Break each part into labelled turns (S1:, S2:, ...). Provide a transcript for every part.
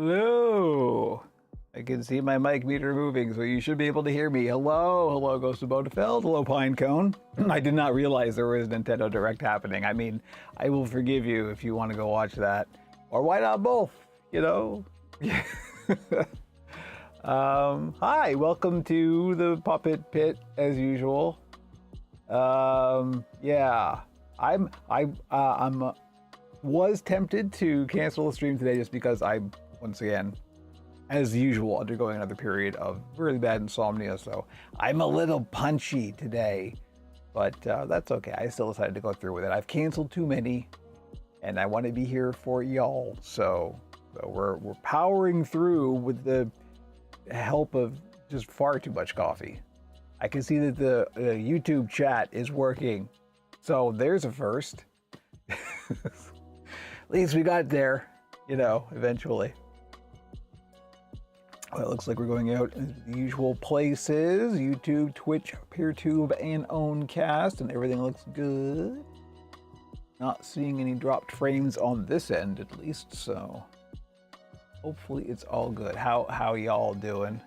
S1: Hello. I can see my mic meter moving, so you should be able to hear me. Hello, hello, Ghost of Bodefeld. Hello, Pinecone. I did not realize there was Nintendo Direct happening. I mean, I will forgive you if you want to go watch that, or why not both? You know. Hi, welcome to the Puppet Pit as usual. Yeah, was tempted to cancel the stream today just because I, once again, as usual, undergoing another period of really bad insomnia, so I'm a little punchy today, but that's okay. I still decided to go through with it. I've canceled too many, and I want to be here for y'all, so we're powering through with the help of just far too much coffee. I can see that the YouTube chat is working, so there's a first. At least we got there, you know, eventually. Well, it looks like we're going out in the usual places: YouTube, Twitch, PeerTube, and Owncast, and everything looks good. Not seeing any dropped frames on this end, at least, so hopefully it's all good. How y'all doing?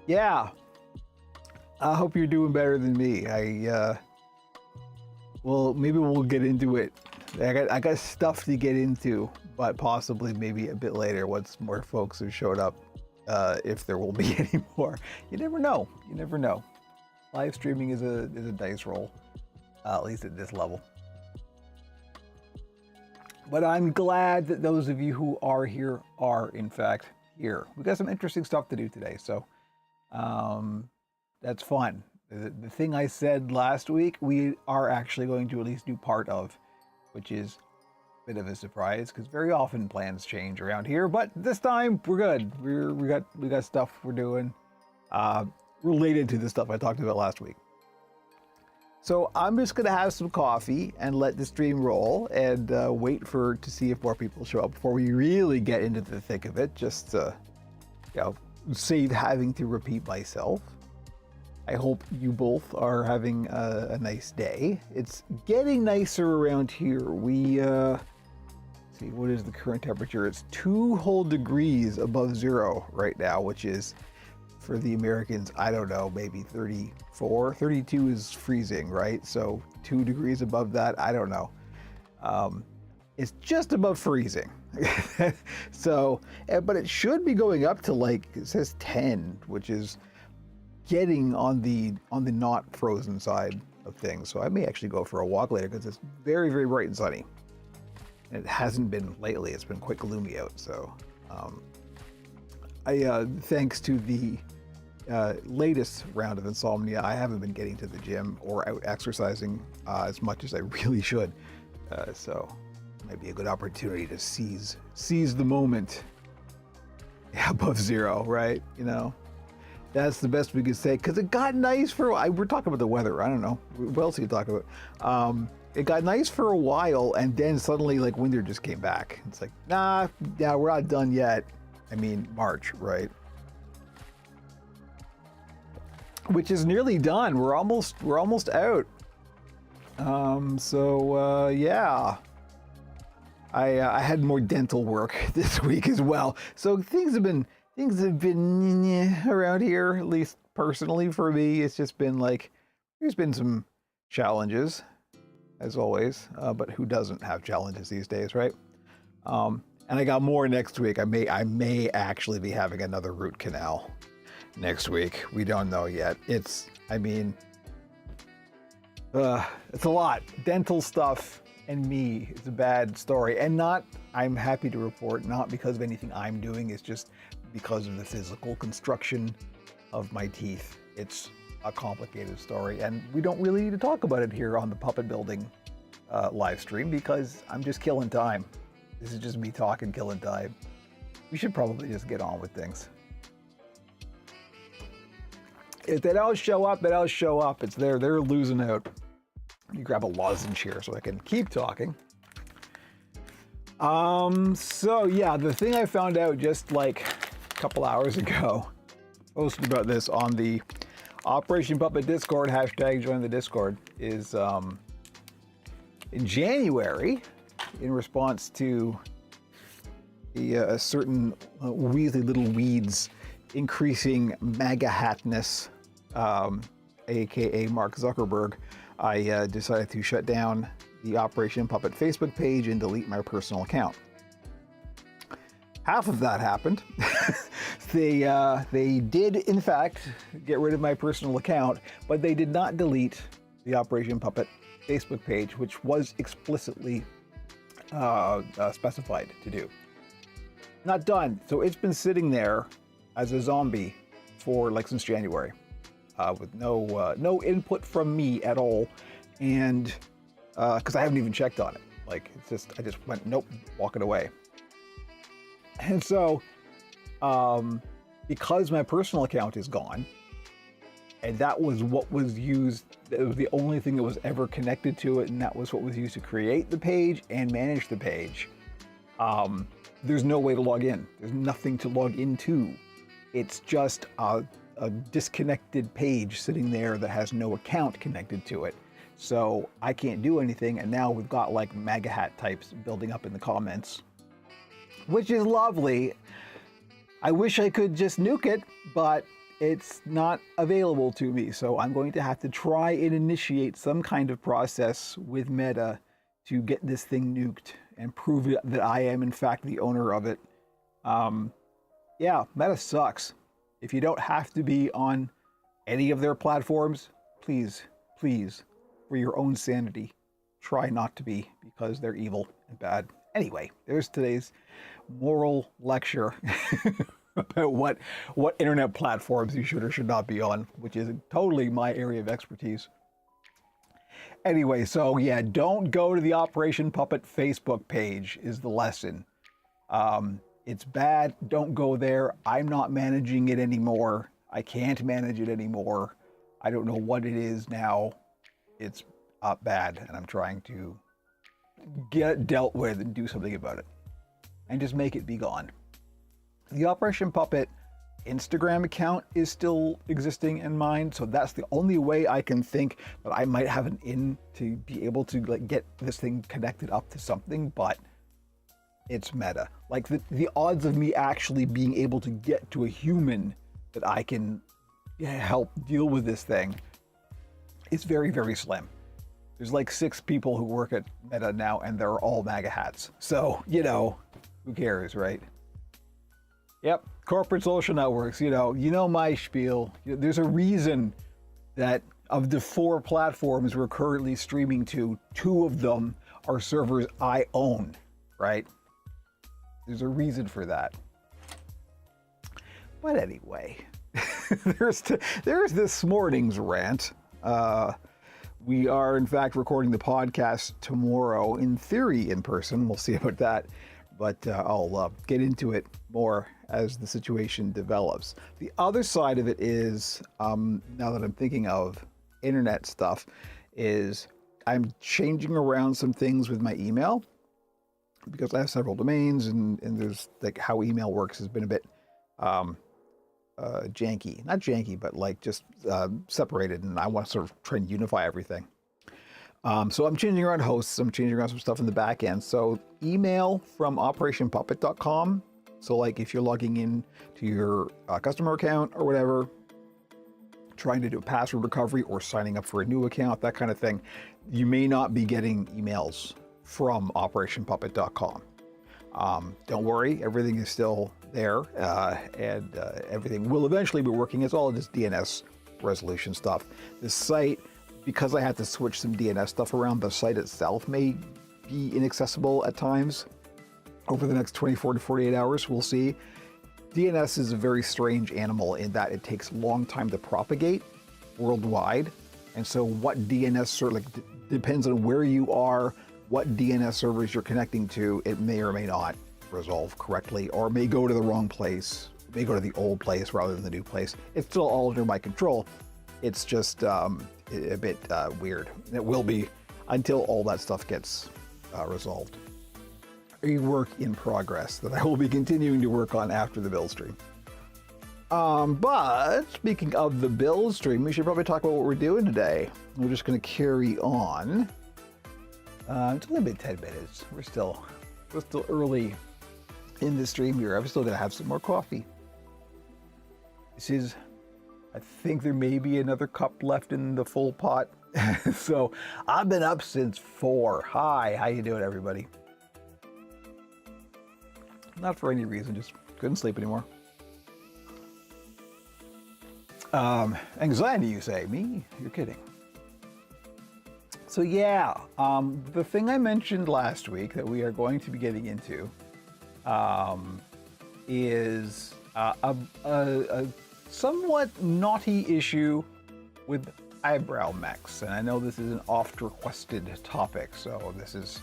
S1: Yeah, I hope you're doing better than me. Well, maybe we'll get into it. I got stuff to get into, but possibly maybe a bit later once more folks have showed up, if there will be any more. You never know. You never know. Live streaming is a dice roll, at least at this level. But I'm glad that those of you who are here are in fact here. We got some interesting stuff to do today, so that's fun. The thing I said last week, we are actually going to at least do part of, which is a bit of a surprise because very often plans change around here. But this time we're good. We got stuff we're doing related to the stuff I talked about last week. So I'm just gonna have some coffee and let the stream roll and wait to see if more people show up before we really get into the thick of it. Just to, save having to repeat myself. I hope you both are having a nice day. It's getting nicer around here. We, see, what is the current temperature? It's 2 whole degrees above zero right now, which is, for the Americans, I don't know, maybe 34, 32 is freezing, right? So 2 degrees above that, I don't know. It's just above freezing. So, but it should be going up to, like, it says 10, which is getting on the not frozen side of things. So I may actually go for a walk later because it's very, very bright and sunny. And it hasn't been lately. It's been quite gloomy out. So thanks to the latest round of insomnia, I haven't been getting to the gym or out exercising as much as I really should. So it might be a good opportunity to seize the moment above zero, right? You know. That's the best we could say, because it got nice for a while. We're talking about the weather. I don't know. What else are you talking about? It got nice for a while, and then suddenly, like, winter just came back. It's like, nah, we're not done yet. I mean, March, right? Which is nearly done. We're almost out. Yeah. I had more dental work this week as well. So things have been around here, at least personally for me. It's just been like, there's been some challenges, as always, but who doesn't have challenges these days, right? And I got more next week. I may actually be having another root canal next week. We don't know yet. It's a lot. Dental stuff and me is a bad story, and I'm happy to report, not because of anything I'm doing. It's just because of the physical construction of my teeth. It's a complicated story, and we don't really need to talk about it here on the Puppet Building live stream because I'm just killing time. This is just me talking, killing time. We should probably just get on with things. If they don't show up, they don't show up. It's there. They're losing out. Let me grab a lozenge here so I can keep talking. So yeah, the thing I found out just like a couple hours ago, posted about this on the Operation Puppet Discord, hashtag join the Discord, is in January, in response to a certain wheezy little weeds increasing MAGA hatness, aka Mark Zuckerberg, I decided to shut down the Operation Puppet Facebook page and delete my personal account. Half of that happened. They did, in fact, get rid of my personal account, but they did not delete the Operation Puppet Facebook page, which was explicitly specified to do. Not done. So it's been sitting there as a zombie for like since January, with no input from me at all, and because I haven't even checked on it. Like I just went nope, walking away. And so, because my personal account is gone, and that was what was used, it was the only thing that was ever connected to it, and that was what was used to create the page and manage the page. There's no way to log in. There's nothing to log into. It's just a disconnected page sitting there that has no account connected to it. So I can't do anything, and now we've got like MAGA hat types building up in the comments, which is lovely. I wish I could just nuke it, but it's not available to me. So I'm going to have to try and initiate some kind of process with Meta to get this thing nuked and prove that I am in fact the owner of it. Yeah, Meta sucks. If you don't have to be on any of their platforms, please, for your own sanity, try not to be, because they're evil and bad. Anyway, there's today's moral lecture about what internet platforms you should or should not be on, which is totally my area of expertise. Anyway, so yeah, don't go to the Operation Puppet Facebook page is the lesson. It's bad. Don't go there. I'm not managing it anymore. I can't manage it anymore. I don't know what it is now. It's bad, and I'm trying to get it dealt with and do something about it and just make it be gone. The Operation Puppet Instagram account is still existing in mine, so that's the only way I can think that I might have an in to be able to like get this thing connected up to something, but it's Meta. Like the odds of me actually being able to get to a human that I can help deal with this thing is very, very slim. There's like 6 people who work at Meta now, and they're all MAGA hats. So, you know, who cares, right? Yep, corporate social networks, you know my spiel. There's a reason that of the 4 platforms we're currently streaming to, 2 of them are servers I own, right? There's a reason for that. But anyway, there's this morning's rant. We are, in fact, recording the podcast tomorrow, in theory, in person. We'll see about that. But I'll get into it more as the situation develops. The other side of it is, now that I'm thinking of internet stuff, is I'm changing around some things with my email, because I have several domains, and there's like how email works has been a bit janky. Not janky, but like just separated, and I want to sort of try and unify everything. So I'm changing around hosts, I'm changing around some stuff in the back end. So email from operationpuppet.com. So like if you're logging in to your customer account or whatever, trying to do a password recovery or signing up for a new account, that kind of thing, you may not be getting emails from operationpuppet.com. Don't worry, everything is still there, and everything will eventually be working. It's all just DNS resolution stuff. The site, because I had to switch some DNS stuff around, the site itself may be inaccessible at times over the next 24 to 48 hours. We'll see. DNS is a very strange animal in that it takes a long time to propagate worldwide. And so what DNS server, like, depends on where you are, what DNS servers you're connecting to, it may or may not resolve correctly, or may go to the wrong place, may go to the old place rather than the new place. It's still all under my control. It's just a bit weird. It will be until all that stuff gets resolved. A work in progress that I will be continuing to work on after the build stream. But speaking of the build stream, we should probably talk about what we're doing today. We're just going to carry on. It's only been 10 minutes. We're still early in the stream here. I'm still gonna have some more coffee. This is, I think there may be another cup left in the full pot. So I've been up since 4. Hi, how you doing, everybody? Not for any reason, just couldn't sleep anymore. Anxiety, you say? Me? You're kidding. So yeah, the thing I mentioned last week that we are going to be getting into is a somewhat naughty issue with eyebrow mechs. And I know this is an oft-requested topic, so this is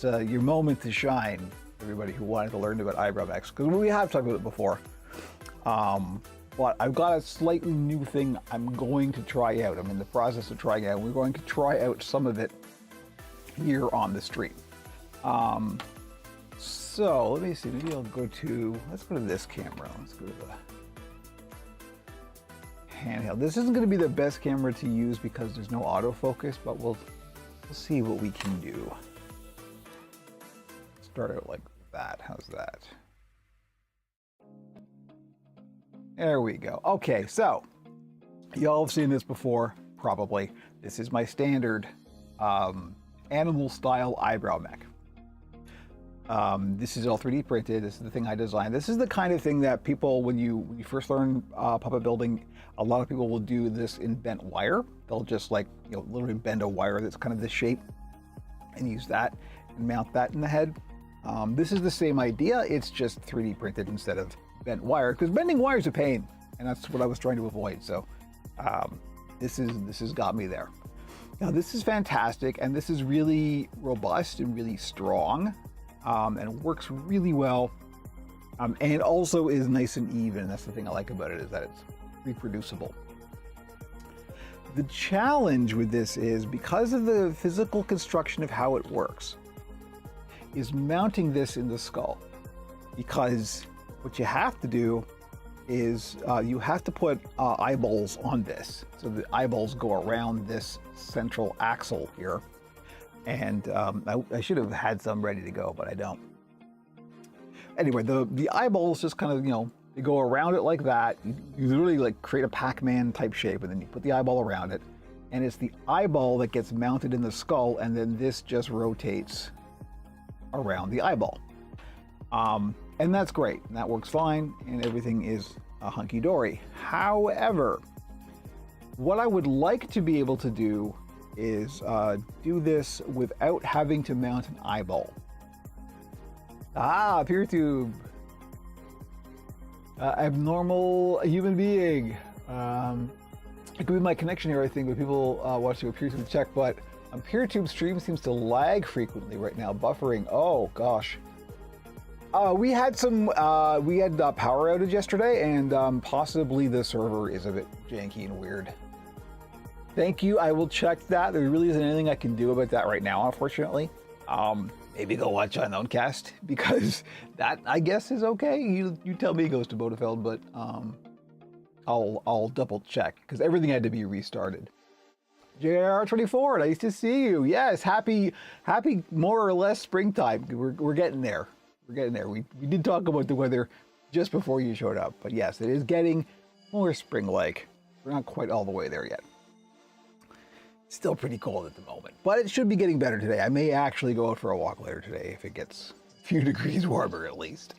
S1: your moment to shine, everybody who wanted to learn about eyebrow mechs, because we have talked about it before. But I've got a slightly new thing I'm going to try out. I'm in the process of trying it out. We're going to try out some of it here on the stream. So let me see, maybe I'll go to, let's go to this camera. Let's go to the handheld. This isn't going to be the best camera to use because there's no autofocus, but we'll see what we can do. Start out like that. How's that? There we go. Okay, so y'all have seen this before, probably. This is my standard animal style eyebrow mech. This is all 3D printed. This is the thing I designed. This is the kind of thing that people, when you first learn puppet building, a lot of people will do this in bent wire. They'll just literally bend a wire that's kind of this shape and use that and mount that in the head. This is the same idea. It's just 3D printed instead of bent wire, because bending wire is a pain, and that's what I was trying to avoid. So this has got me there. Now this is fantastic, and this is really robust and really strong, and works really well, and also is nice and even. That's the thing I like about it, is that it's reproducible. The challenge with this is, because of the physical construction of how it works, is mounting this in the skull, because what you have to do is you have to put eyeballs on this. So the eyeballs go around this central axle here. And I should have had some ready to go, but I don't. Anyway, the eyeballs just kind of, they go around it like that. You literally create a Pac-Man type shape, and then you put the eyeball around it. And it's the eyeball that gets mounted in the skull, and then this just rotates around the eyeball. And that's great, and that works fine, and everything is hunky-dory. However, what I would like to be able to do is do this without having to mount an eyeball. PeerTube. Abnormal human being. It could be my connection here, I think, with people watching PeerTube check, but PeerTube stream seems to lag frequently right now, buffering. Oh gosh. We had power outage yesterday, and possibly the server is a bit janky and weird. Thank you. I will check that. There really isn't anything I can do about that right now, unfortunately. Maybe go watch Unknowncast, because that, I guess, is okay. You tell me, Ghost of Bodefeld, but I'll double check, because everything had to be restarted. JR24, nice to see you. Yes, happy more or less springtime. We're getting there. We're getting there. We did talk about the weather just before you showed up, but yes, it is getting more spring-like. We're not quite all the way there yet. Still pretty cold at the moment, but it should be getting better today. I may actually go out for a walk later today if it gets a few degrees warmer at least.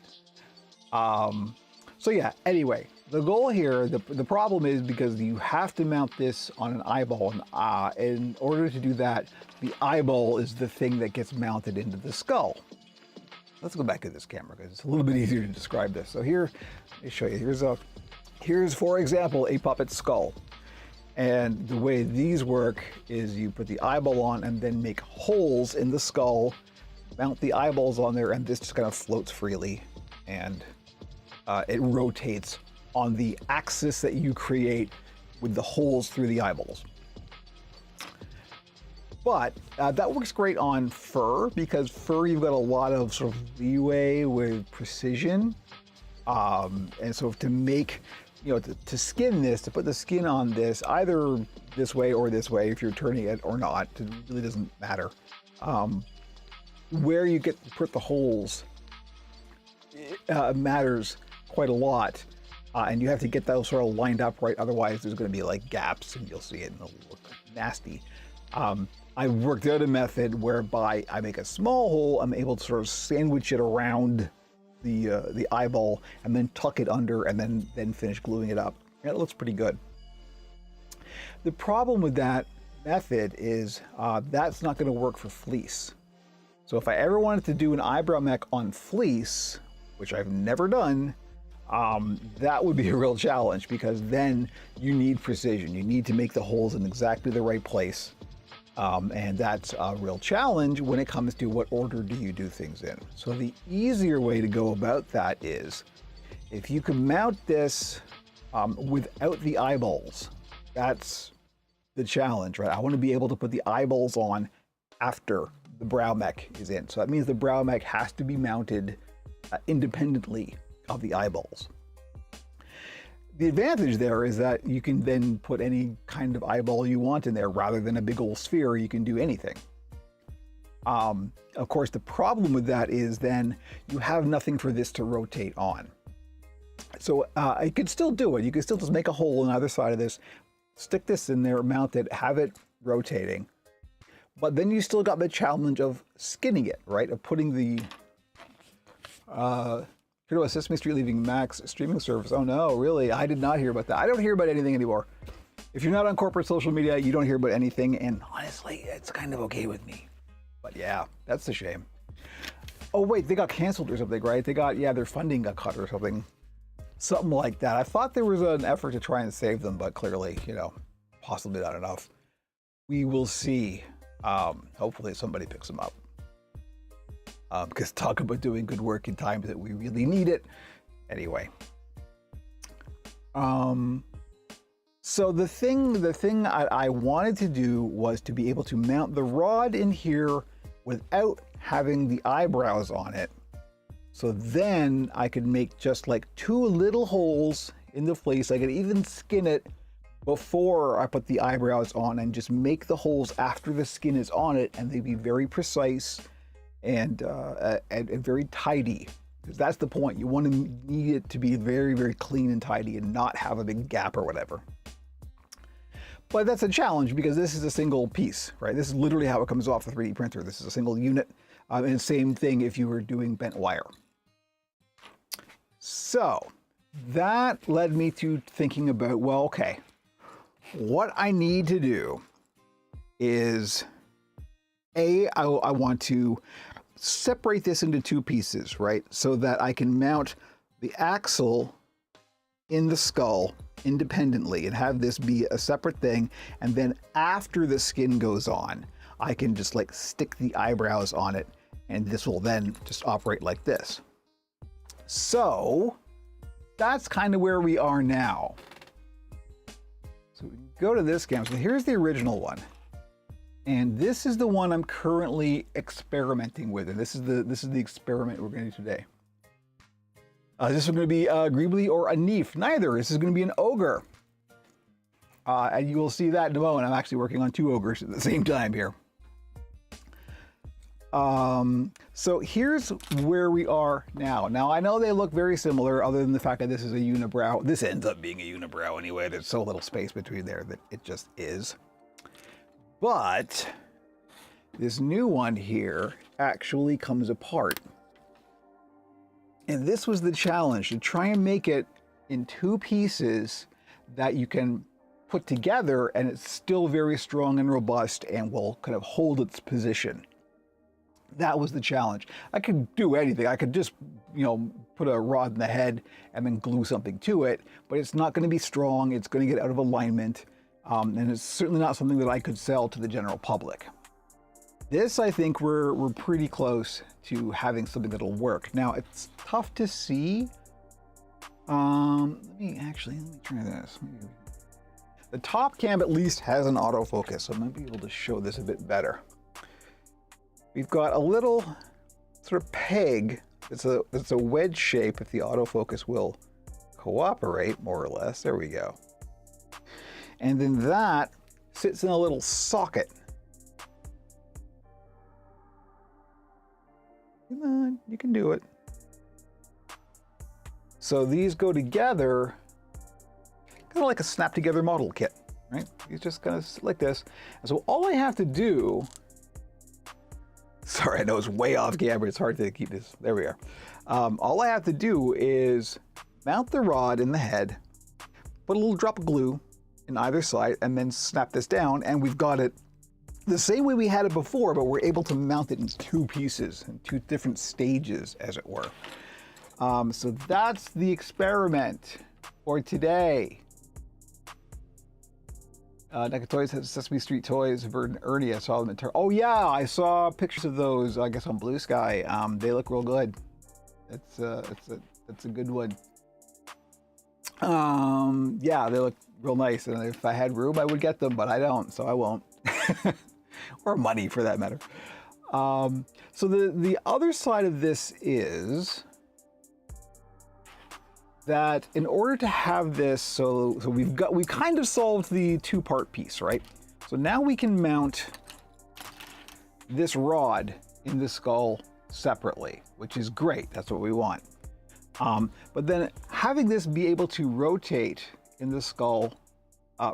S1: So yeah, anyway, the goal here, the problem is, because you have to mount this on an eyeball, and in order to do that, the eyeball is the thing that gets mounted into the skull. Let's go back to this camera, because it's a little bit easier to describe this. So here, let me show you. Here's for example, a puppet skull. And the way these work is you put the eyeball on and then make holes in the skull, mount the eyeballs on there, and this just kind of floats freely. And it rotates on the axis that you create with the holes through the eyeballs. But that works great on fur, because fur, you've got a lot of sort of leeway with precision. And so to make, to skin this, to put the skin on this, either this way or this way, if you're turning it or not, it really doesn't matter. Where you get to put the holes, matters quite a lot. And you have to get those sort of lined up right. Otherwise, there's going to be like gaps and you'll see it and it'll look nasty. I worked out a method whereby I make a small hole. I'm able to sort of sandwich it around the eyeball and then tuck it under and then finish gluing it up. And it looks pretty good. The problem with that method is that's not going to work for fleece. So if I ever wanted to do an eyebrow mech on fleece, which I've never done, that would be a real challenge because then you need precision. You need to make the holes in exactly the right place. And that's a real challenge when it comes to what order do you do things in. So the easier way to go about that is if you can mount this without the eyeballs, that's the challenge, right? I want to be able to put the eyeballs on after the brow mech is in. So that means the brow mech has to be mounted independently of the eyeballs. The advantage there is that you can then put any kind of eyeball you want in there rather than a big old sphere. You can do anything. Of course, the problem with that is then you have nothing for this to rotate on. So you could still do it. You could still just make a hole on either side of this, stick this in there, mount it, have it rotating. But then you still got the challenge of skinning it, right? Of putting the here to a Sesame Street leaving Max streaming service. Oh no, really? I did not hear about that. I don't hear about anything anymore. If you're not on corporate social media, you don't hear about anything, and honestly, it's kind of okay with me. But yeah, that's a shame. Oh wait, they got canceled or something, right? They got, yeah, their funding got cut or something. Something like that. I thought there was an effort to try and save them, but clearly, you know, possibly not enough. We will see. Hopefully somebody picks them up. Because talk about doing good work in times that we really need it. Anyway. So the thing I wanted to do was to be able to mount the rod in here without having the eyebrows on it. So then I could make just like 2 little holes in the fleece. I could even skin it before I put the eyebrows on and just make the holes after the skin is on it, and they'd be very precise and very tidy, because that's the point. You want to need it to be very, very clean and tidy and not have a big gap or whatever. But that's a challenge because this is a single piece, right? This is literally how it comes off the 3D printer. This is a single unit, and the same thing if you were doing bent wire. So that led me to thinking about, well, okay, what I need to do is I want to separate this into 2 pieces, right? So that I can mount the axle in the skull independently and have this be a separate thing. And then after the skin goes on, I can just like stick the eyebrows on it, and this will then just operate like this. So that's kind of where we are now. So we go to this camera. So here's the original one. And this is the one I'm currently experimenting with. And this is the experiment we're going to do today. This is going to be a Greebly or a Neef. Neither. This is going to be an Ogre. And you will see that in a moment. I'm actually working on 2 Ogres at the same time here. So here's where we are now. Now I know they look very similar other than the fact that this is a unibrow. This ends up being a unibrow anyway. There's so little space between there that it just is. But this new one here actually comes apart. And this was the challenge, to try and make it in 2 pieces that you can put together and it's still very strong and robust and will kind of hold its position. That was the challenge. I could do anything. I could just, you know, put a rod in the head and then glue something to it, but it's not going to be strong. It's going to get out of alignment. And it's certainly not something that I could sell to the general public. This, I think we're pretty close to having something that'll work. Now, it's tough to see. Let me try this. The top cam at least has an autofocus, so I might be able to show this a bit better. We've got a little sort of peg. It's a wedge shape if the autofocus will cooperate, more or less. There we go. And then that sits in a little socket. Come on, you can do it. So these go together, kind of like a snap together model kit, right? You just kind of like this. And so all I have to do, sorry, I know it's way off camera. It's hard to keep this. There we are. All I have to do is mount the rod in the head, put a little drop of glue in either side, and then snap this down, and we've got it the same way we had it before, but we're able to mount it in two pieces, in two different stages, as it were. So that's the experiment for today. NECA Toys has Sesame Street toys. Vert and Ernie, I saw them in Oh yeah, I saw pictures of those, I guess on Blue Sky. They look real good. That's a good one. Yeah, they look real nice, and if I had room, I would get them, but I don't, so I won't. Or money, for that matter. So the other side of this is that in order to have this, so we've kind of solved the two-part piece, right? So now we can mount this rod in the skull separately, which is great. That's what we want. But then having this be able to rotate in the skull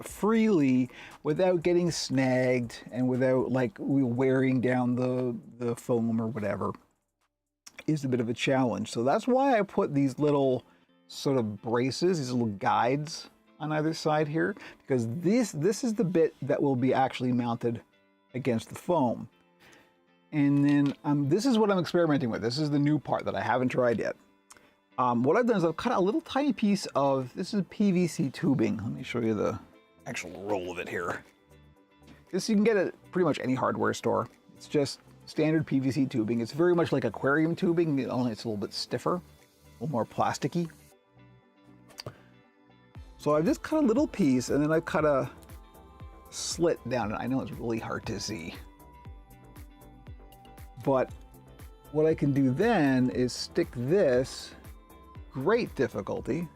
S1: freely without getting snagged and without like wearing down the foam or whatever is a bit of a challenge. So that's why I put these little sort of braces, these little guides on either side here, because this is the bit that will be actually mounted against the foam. And then this is what I'm experimenting with. This is the new part that I haven't tried yet. What I've done is I've cut a little tiny piece of, this is PVC tubing. Let me show you the actual roll of it here. This you can get at pretty much any hardware store. It's just standard PVC tubing. It's very much like aquarium tubing, only it's a little bit stiffer, a little more plasticky. So I've just cut a little piece, and then I've cut a slit down it. I know it's really hard to see. But what I can do then is stick this, great difficulty,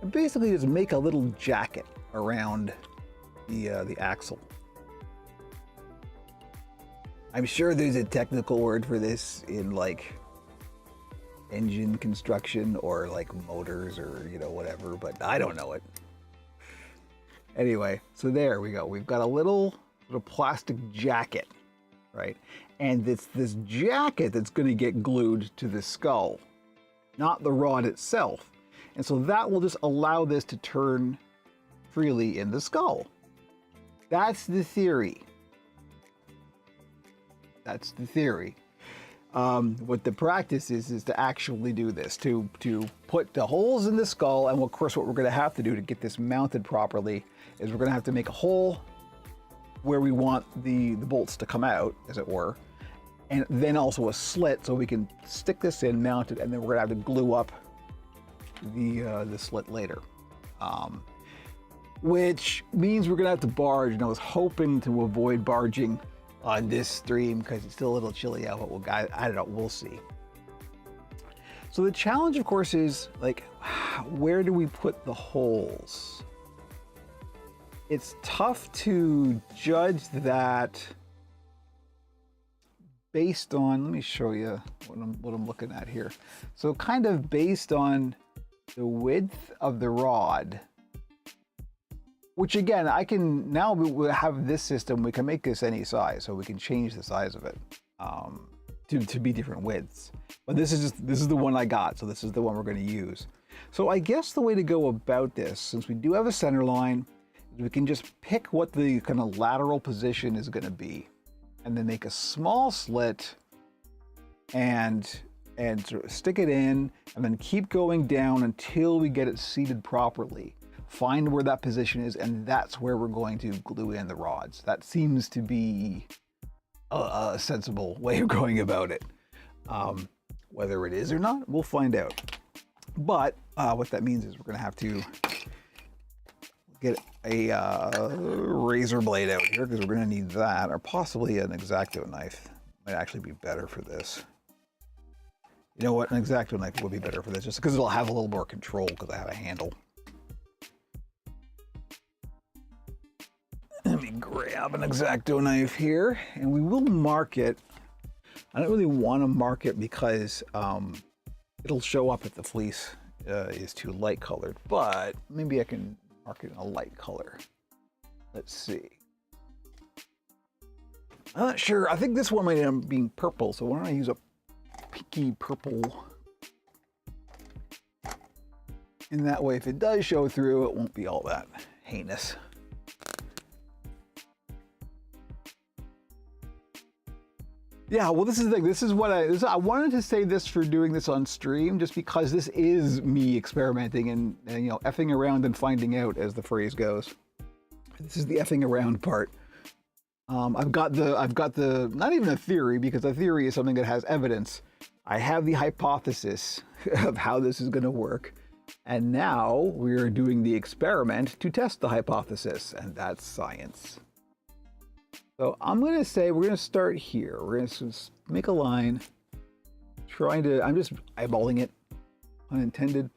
S1: and basically just make a little jacket around the axle. I'm sure there's a technical word for this in like engine construction or like motors or whatever, but I don't know it. Anyway, so there we go. We've got a little plastic jacket, right? And it's this jacket that's going to get glued to the skull, not the rod itself. And so that will just allow this to turn freely in the skull. That's the theory. That's the theory. What the practice is to actually do this, to put the holes in the skull, and of course what we're going to have to do to get this mounted properly is we're going to have to make a hole where we want the bolts to come out, as it were, and then also a slit so we can stick this in, mount it, and then we're going to have to glue up the slit later. Which means we're going to have to barge, and I was hoping to avoid barging on this stream because it's still a little chilly out, but I don't know, we'll see. So the challenge, of course, is like, where do we put the holes? It's tough to judge that based on, let me show you what I'm looking at here. So kind of based on the width of the rod, which again, I can now have this system, we can make this any size, so we can change the size of it to be different widths. But this is the one I got, so this is the one we're going to use. So I guess the way to go about this, since we do have a center line, we can just pick what the kind of lateral position is going to be, and then make a small slit and sort of stick it in, and then keep going down until we get it seated properly. Find where that position is, and that's where we're going to glue in the rods. That seems to be a sensible way of going about it. Whether it is or not, we'll find out. But what that means is we're going to have to get a razor blade out here, because we're going to need that, or possibly an X-Acto knife. Might actually be better for this. You know what? An X-Acto knife would be better for this, just because it'll have a little more control because I have a handle. Let me grab an X-Acto knife here, and we will mark it. I don't really want to mark it because it'll show up if the fleece is too light colored, but maybe I can mark it in a light color. Let's see. I'm not sure. I think this one might end up being purple, so why don't I use a pinky purple? And that way, if it does show through, it won't be all that heinous. Yeah, well, this is the thing. This is what I wanted to say this for doing this on stream, just because this is me experimenting and you know, effing around and finding out, as the phrase goes. This is the effing around part. I've got the not even a theory, because a theory is something that has evidence. I have the hypothesis of how this is going to work, and now we're doing the experiment to test the hypothesis, and that's science. So I'm going to say we're going to start here. We're going to make a line, I'm just eyeballing it, unintended,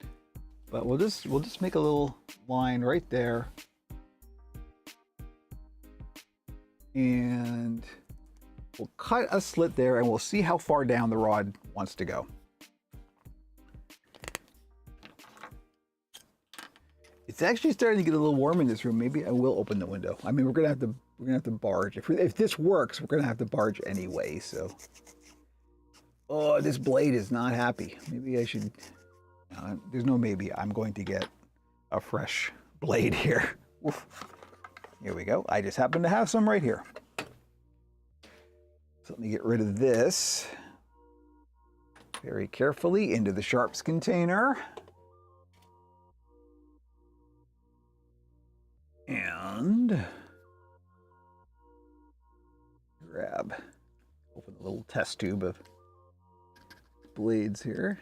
S1: but we'll just make a little line right there. And we'll cut a slit there, and we'll see how far down the rod wants to go. It's actually starting to get a little warm in this room. Maybe I will open the window. I mean, we're gonna have to barge. If this works, we're gonna have to barge anyway. So, oh, this blade is not happy. Maybe I should. There's no maybe. I'm going to get a fresh blade here. Oof. Here we go. I just happen to have some right here. So let me get rid of this very carefully into the sharps container. And open the little test tube of blades here.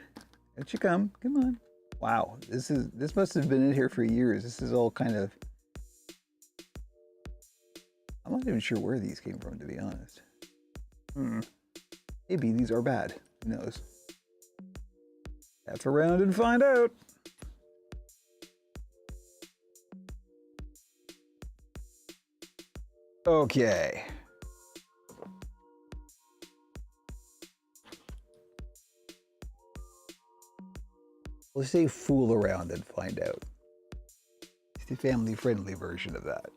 S1: Out you come. Come on. Wow, this must have been in here for years. This is all kind of, I'm not even sure where these came from, to be honest. Maybe these are bad. Who knows? F around and find out. Okay. Let's say fool around and find out. It's the family-friendly version of that.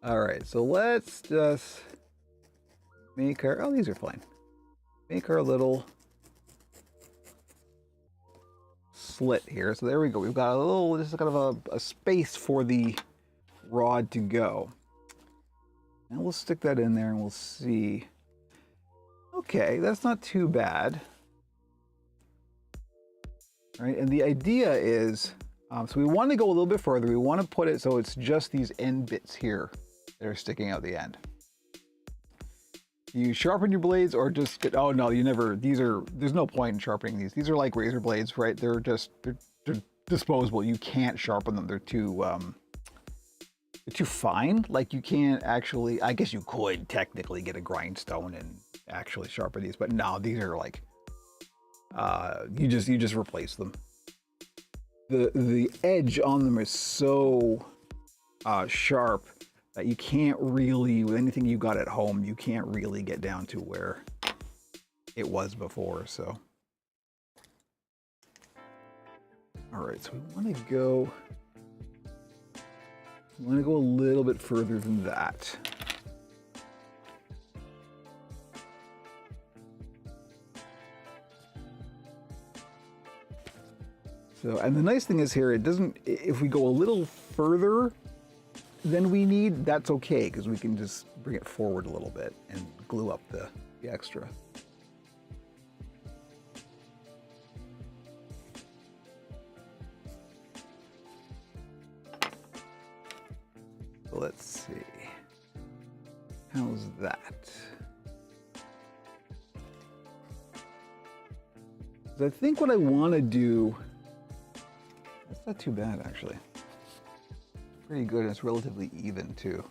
S1: All right, so let's just make our, oh, these are fine. Make our little slit here. So there we go. We've got a little, just kind of a space for the rod to go. And we'll stick that in there and we'll see. Okay, that's not too bad. All right, and the idea is, so we want to go a little bit further. We want to put it so it's just these end bits here that are sticking out the end. You sharpen your blades or just get, oh no, you never, there's no point in sharpening these. These are like razor blades, right? They're disposable. You can't sharpen them. They're too fine. Like you can't actually, I guess you could technically get a grindstone and actually sharpen these, but no, these are like, you just replace them. The edge on them is so sharp that you can't really, with anything you got at home, you can't really get down to where it was before, so. All right, so we want to go a little bit further than that. So, and the nice thing is here, it doesn't, if we go a little further than we need, that's okay, because we can just bring it forward a little bit and glue up the extra. So let's see. How's that? So I think what I want to do, that's not too bad actually. Pretty good, and it's relatively even too.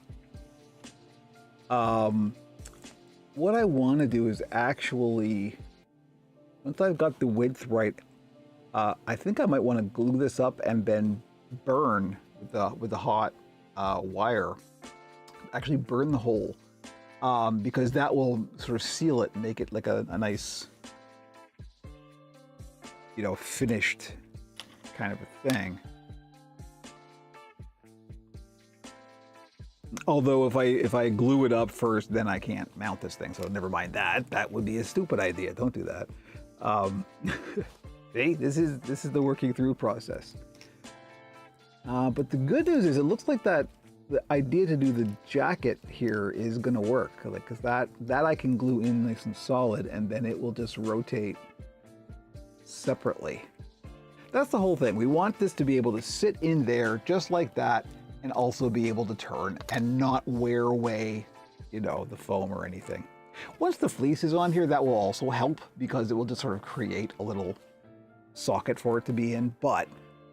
S1: What I want to do is actually, once I've got the width right, I think I might want to glue this up and then burn with the hot wire actually burn the hole, because that will sort of seal it and make it like a nice, you know, finished kind of a thing. Although if I glue it up first, then I can't mount this thing. So never mind that. That would be a stupid idea. Don't do that. See, this is the working through process. But the good news is it looks like that the idea to do the jacket here is gonna work, because that I can glue in nice and solid, and then it will just rotate separately. That's the whole thing. We want this to be able to sit in there just like that, and also be able to turn and not wear away, you know, the foam or anything. Once the fleece is on here, that will also help, because it will just sort of create a little socket for it to be in. But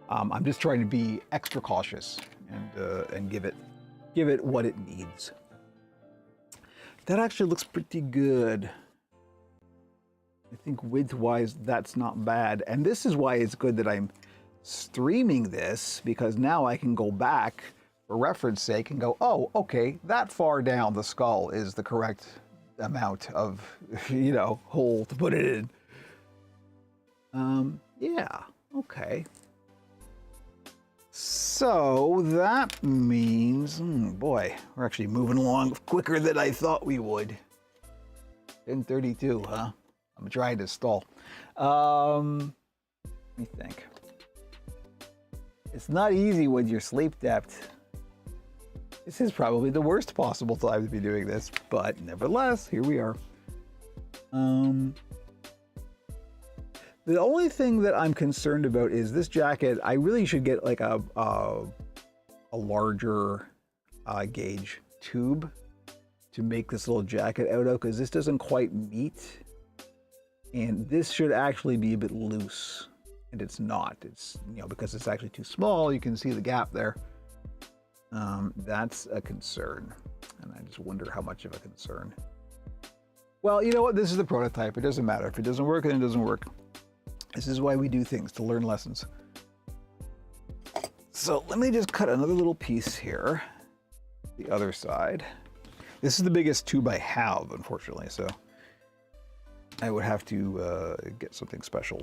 S1: I'm just trying to be extra cautious and give it what it needs. That actually looks pretty good. I think width-wise, that's not bad. And this is why it's good that I'm streaming this, because now I can go back for reference sake and go, oh, okay, that far down the skull is the correct amount of, you know, hole to put it in. Yeah, okay. So that means, boy, we're actually moving along quicker than I thought we would. 10:32, huh? I'm trying to stall. Let me think. It's not easy when you're sleep deprived. This is probably the worst possible time to be doing this, but nevertheless, here we are. The only thing that I'm concerned about is this jacket. I really should get like a larger gauge tube to make this little jacket out of, because this doesn't quite meet. And this should actually be a bit loose, and it's not. It's, you know, because it's actually too small, you can see the gap there. That's a concern, and I just wonder how much of a concern. Well, you know what? This is the prototype. It doesn't matter. If it doesn't work, then it doesn't work. This is why we do things, to learn lessons. So let me just cut another little piece here, the other side. This is the biggest tube I have, unfortunately, so I would have to get something special.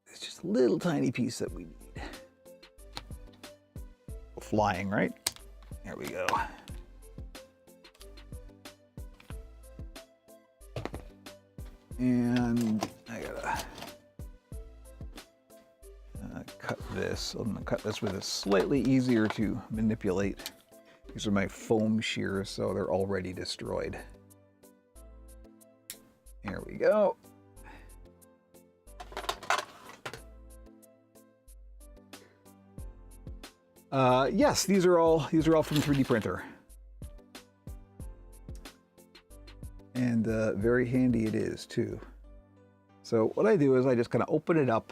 S1: It's just a little tiny piece that we need. Flying, right? There we go. And I gotta cut this. I'm gonna cut this with a slightly easier to manipulate. These are my foam shears, so they're already destroyed. There we go. Yes, these are all from 3D printer. And very handy it is too. So what I do is I just kind of open it up,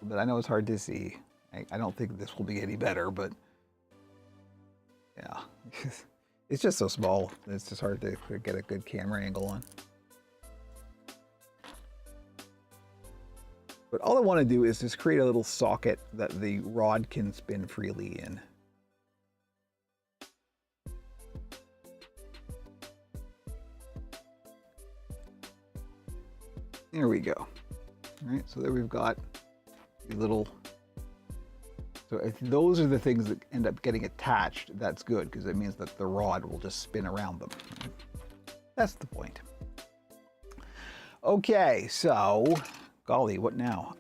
S1: but I know it's hard to see. I don't think this will be any better, but yeah, it's just so small. It's just hard to get a good camera angle on. But all I want to do is just create a little socket that the rod can spin freely in. There we go. All right, so there we've got the little, so if those are the things that end up getting attached, that's good, because it means that the rod will just spin around them. That's the point. Okay, so, golly, what now?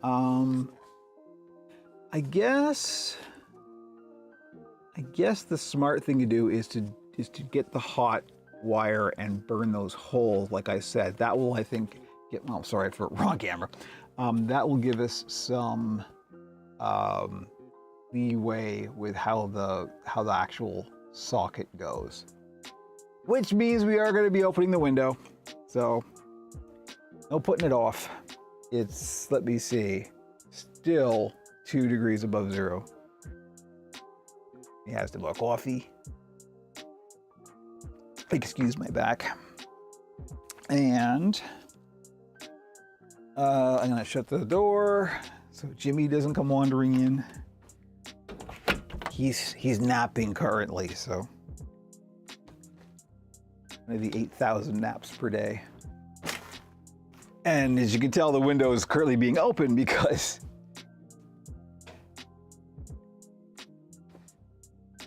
S1: I guess the smart thing to do is to get the hot wire and burn those holes, like I said. That will, I think, well, sorry for wrong camera. That will give us some leeway with how the actual socket goes. Which means we are going to be opening the window. So no putting it off. It's, let me see, still 2 degrees above zero. He has to more coffee. Excuse my back. And I'm gonna shut the door so Jimmy doesn't come wandering in. He's napping currently, so maybe 8,000 naps per day. And as you can tell, the window is currently being open because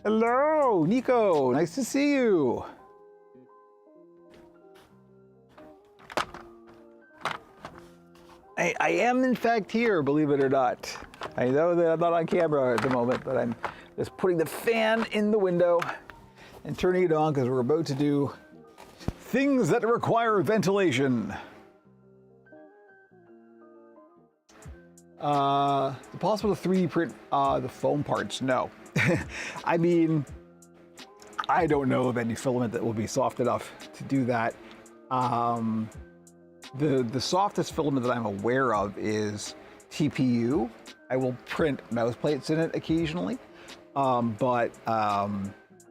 S1: hello, Nico, nice to see you. I am in fact here, believe it or not. I know that I'm not on camera at the moment, but I'm just putting the fan in the window and turning it on because we're about to do things that require ventilation. Possible to 3D print the foam parts? No. I mean, I don't know of any filament that will be soft enough to do that. The softest filament that I'm aware of is TPU. I will print mouse plates in it occasionally, but I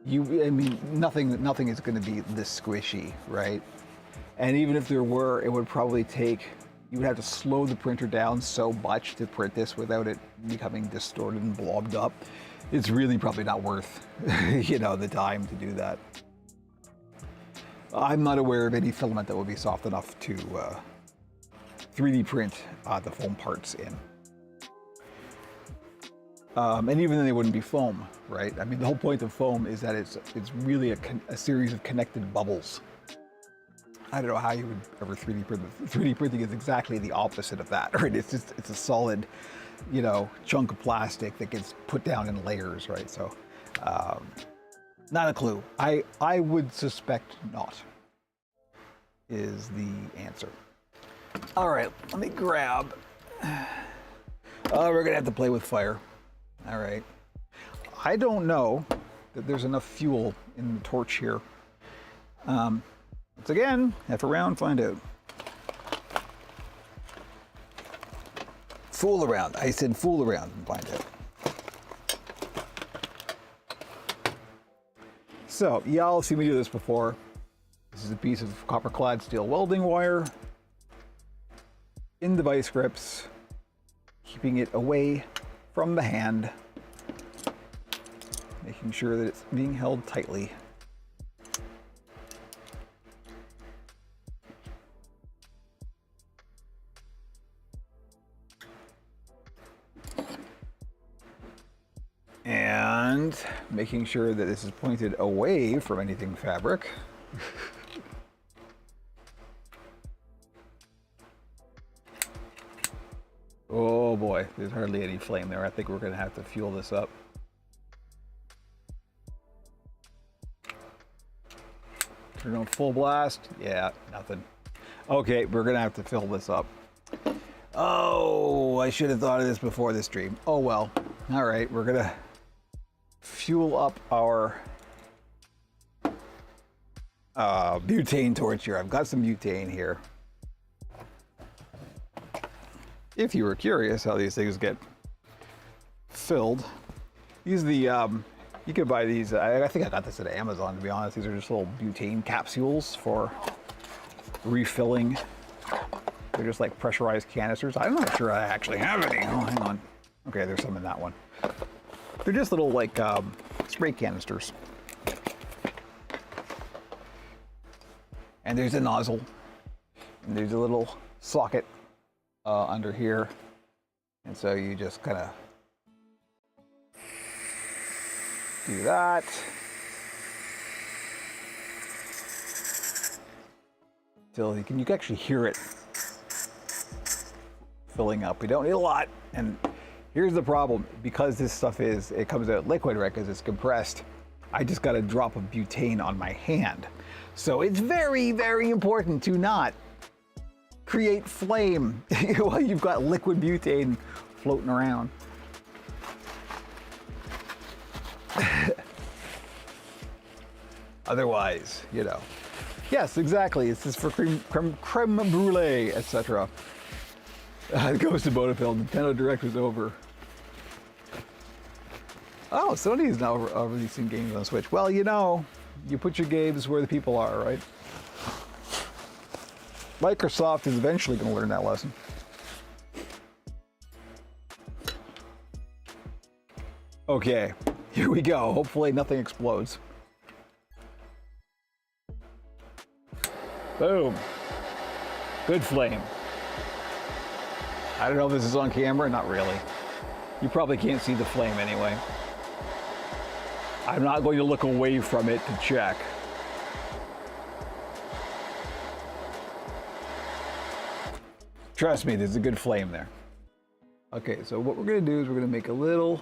S1: mean, nothing is going to be this squishy, right? And even if there were, it would probably take. You would have to slow the printer down so much to print this without it becoming distorted and blobbed up. It's really probably not worth, you know, the time to do that. I'm not aware of any filament that would be soft enough to 3D print the foam parts in. And even then they wouldn't be foam, right? I mean, the whole point of foam is that it's really a series of connected bubbles. I don't know how you would ever 3D print. 3D printing is exactly the opposite of that, right? It's a solid, you know, chunk of plastic that gets put down in layers, right? So, not a clue. I would suspect not, is the answer. All right, let me grab. Oh, we're gonna have to play with fire. All right. I don't know that there's enough fuel in the torch here. Once again, F around, find out. Fool around. I said fool around and find out. So, y'all have seen me do this before. This is a piece of copper-clad steel welding wire in the vice grips, keeping it away from the hand, making sure that it's being held tightly. And making sure that this is pointed away from anything fabric. Oh boy, there's hardly any flame there. I think we're gonna have to fuel this up. Turn on full blast. Yeah, nothing. Okay, we're gonna have to fill this up. Oh, I should have thought of this before this stream. Oh well. All right, we're gonna fuel up our butane torch here. I've got some butane here. If you were curious how these things get filled, these are the, you can buy these, I think I got this at Amazon, to be honest. These are just little butane capsules for refilling. They're just like pressurized canisters. I'm not sure I actually have any. Oh, hang on. Okay, there's some in that one. They're just little like spray canisters. And there's a nozzle. And there's a little socket under here. And so you just kind of do that. Till you can actually hear it filling up. We don't need a lot. And here's the problem, because this stuff it comes out liquid, right, because it's compressed, I just got a drop of butane on my hand. So it's very, very important to not create flame while you've got liquid butane floating around. Otherwise, you know. Yes, exactly, this is for creme brulee, etc. It goes to Bonafide. Nintendo Direct was over. Oh, Sony is now releasing games on Switch. Well, you know, you put your games where the people are, right? Microsoft is eventually going to learn that lesson. Okay, Here we go. Hopefully nothing explodes. Boom. Good flame. I don't know if this is on camera. Not really. You probably can't see the flame anyway. I'm not going to look away from it to check. Trust me, there's a good flame there. Okay, so what we're going to do is we're going to make a little,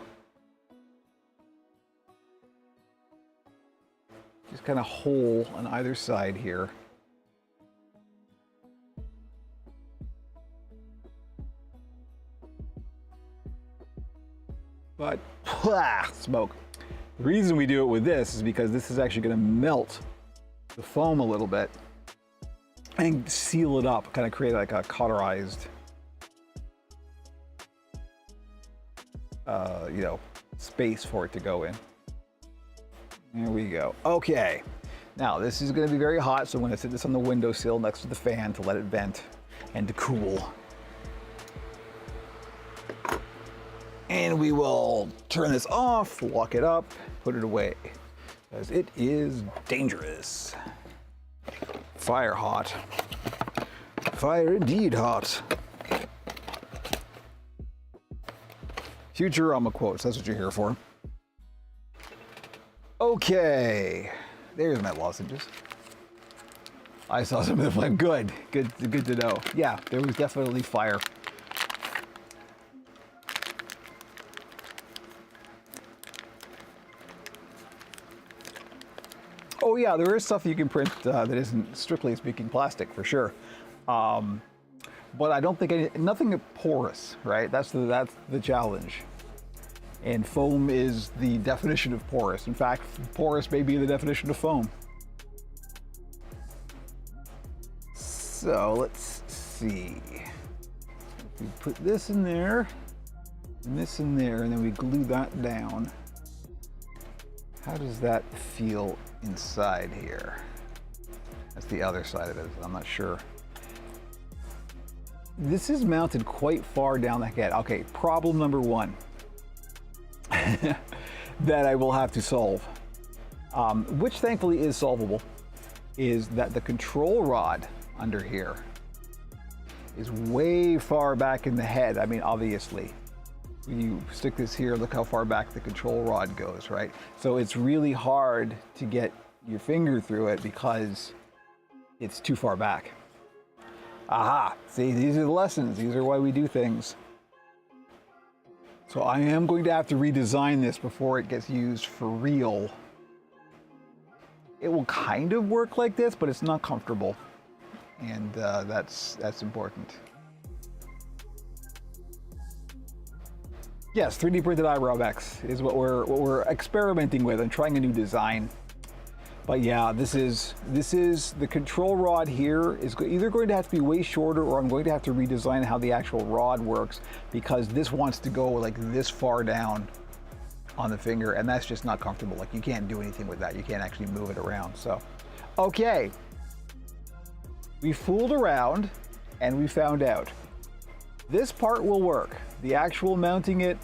S1: just kind of hole on either side here. But, smoke. The reason we do it with this is because this is actually going to melt the foam a little bit and seal it up, kind of create like a cauterized, you know, space for it to go in. There we go. Okay. Now this is going to be very hot, so I'm going to sit this on the windowsill next to the fan to let it vent and to cool. And we will turn this off, lock it up, put it away, because it is dangerous. Fire hot. Fire indeed hot. Futurama quotes, that's what you're here for. Okay, there's my lozenges. I saw some of the flame. Good to know. Yeah, there was definitely fire. Oh yeah, there is stuff you can print that isn't, strictly speaking, plastic for sure. But I don't think nothing porous, right? That's the challenge. And foam is the definition of porous. In fact, porous may be the definition of foam. So let's see. If we put this in there, and this in there, and then we glue that down. How does that feel inside here? That's the other side of it. I'm not sure. This is mounted quite far down the head. Okay, problem number one that I will have to solve, which thankfully is solvable, is that the control rod under here is way far back in the head. I mean, obviously, when you stick this here, look how far back the control rod goes, right? So it's really hard to get your finger through it because it's too far back. Aha, see, these are the lessons. These are why we do things. So I am going to have to redesign this before it gets used for real. It will kind of work like this, but it's not comfortable. And that's important. Yes, 3D printed eyebrow X is what we're experimenting with and trying a new design. But yeah, this is the control rod here is either going to have to be way shorter, or I'm going to have to redesign how the actual rod works, because this wants to go like this far down on the finger, and that's just not comfortable. Like, you can't do anything with that. You can't actually move it around. So, okay. We fooled around and we found out. This part will work. The actual mounting it